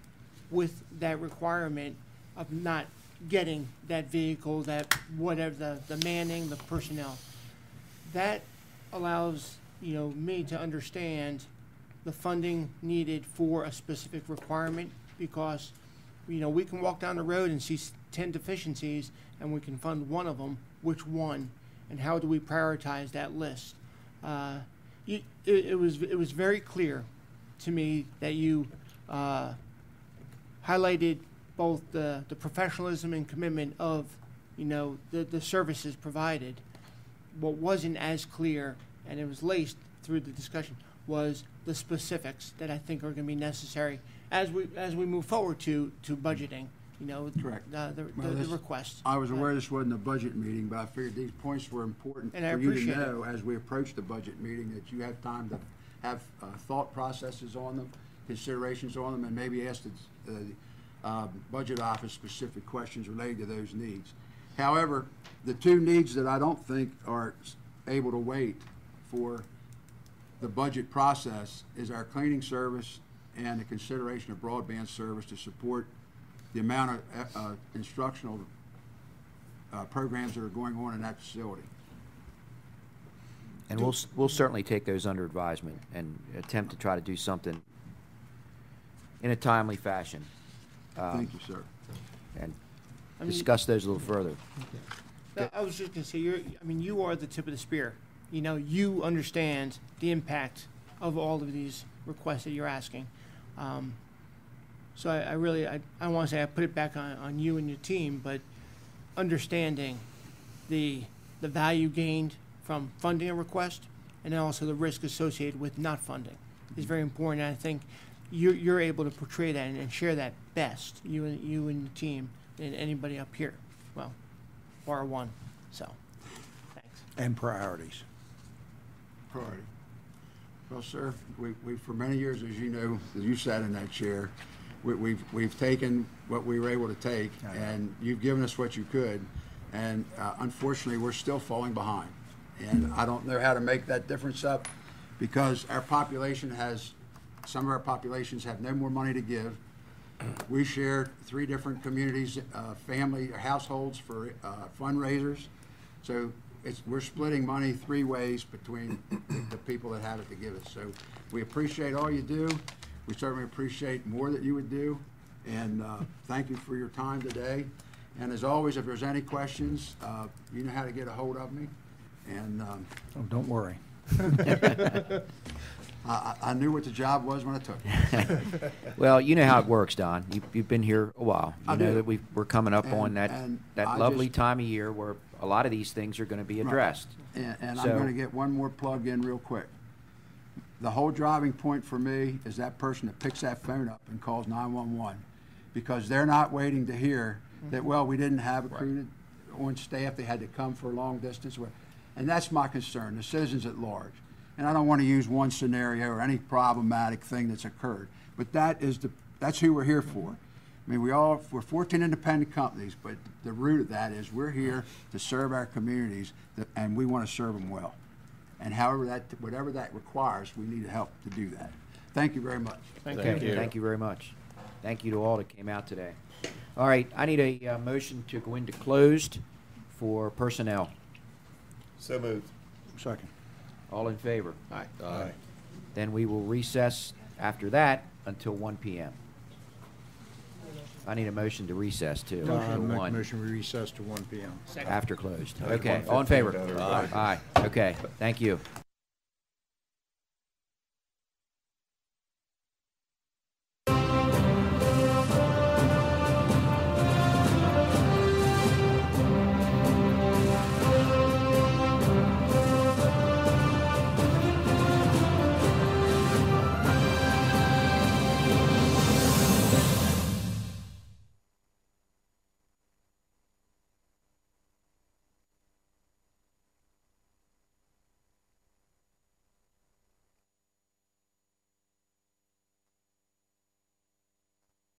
with that requirement of not getting that vehicle, that whatever, the manning, the personnel. That allows me to understand the funding needed for a specific requirement, because we can walk down the road and see 10 deficiencies and we can fund one of them. Which one, and how do we prioritize that list? It was very clear to me that you highlighted both the professionalism and commitment of the services provided. What wasn't as clear, and it was laced through the discussion, was the specifics that I think are going to be necessary as we move forward to budgeting. Correct. The request. I was aware this wasn't a budget meeting, but I figured these points were important And I for you to appreciate know as we approach the budget meeting, that you have time to have thought processes on them, considerations on them, and maybe ask the budget office specific questions related to those needs. However, the two needs that I don't think are able to wait for the budget process is our cleaning service and the consideration of broadband service to support the amount of instructional programs that are going on in that facility. And we'll certainly take those under advisement and attempt to try to do something in a timely fashion. Thank you, sir. And discuss those a little further. I was just going to say, you are the tip of the spear. You understand the impact of all of these requests that you're asking. So I really don't want to say I put it back on you and your team, but understanding the value gained from funding a request, and then also the risk associated with not funding is very important. And I think you're able to portray that and share that best, you and the team, than anybody up here. Well, bar one. So, thanks. And priorities. Priority. Well, sir, we for many years, as you know, as you sat in that chair, we've taken what we were able to take, and you've given us what you could, and unfortunately, we're still falling behind. And I don't know how to make that difference up, because our population some of our populations have no more money to give. We share 3 different communities, family households for fundraisers. So we're splitting money 3 ways between the people that have it to give us. So we appreciate all you do. We certainly appreciate more that you would do. And thank you for your time today. And as always, if there's any questions, you know how to get a hold of me. And oh, don't worry. I knew what the job was when I took it. Well, you know how it works, Don. You've been here a while. You know that we're coming up on that lovely time of year where a lot of these things are going to be addressed. Right. And I'm going to get one more plug in real quick. The whole driving point for me is that person that picks that phone up and calls 911, because they're not waiting to hear that, well, we didn't have a crew on staff, they had to come for a long distance. And that's my concern, the citizens at large. And I don't want to use one scenario or any problematic thing that's occurred, but that's who we're here for. I mean, we're 14 independent companies, but the root of that is we're here to serve our communities, and we want to serve them well. And whatever that requires, we need help to do that. Thank you very much. Thank Okay, you. thank you very much. Thank you to all that came out today. All right, I need a motion to go into closed for personnel. So moved. Second. All in favor? Aye. Then we will recess after that until 1 p.m. I need a motion to recess too. I Till make a 1, motion we recess to 1 p.m. after closed. Okay, all in favor? Aye. Aye, okay, thank you.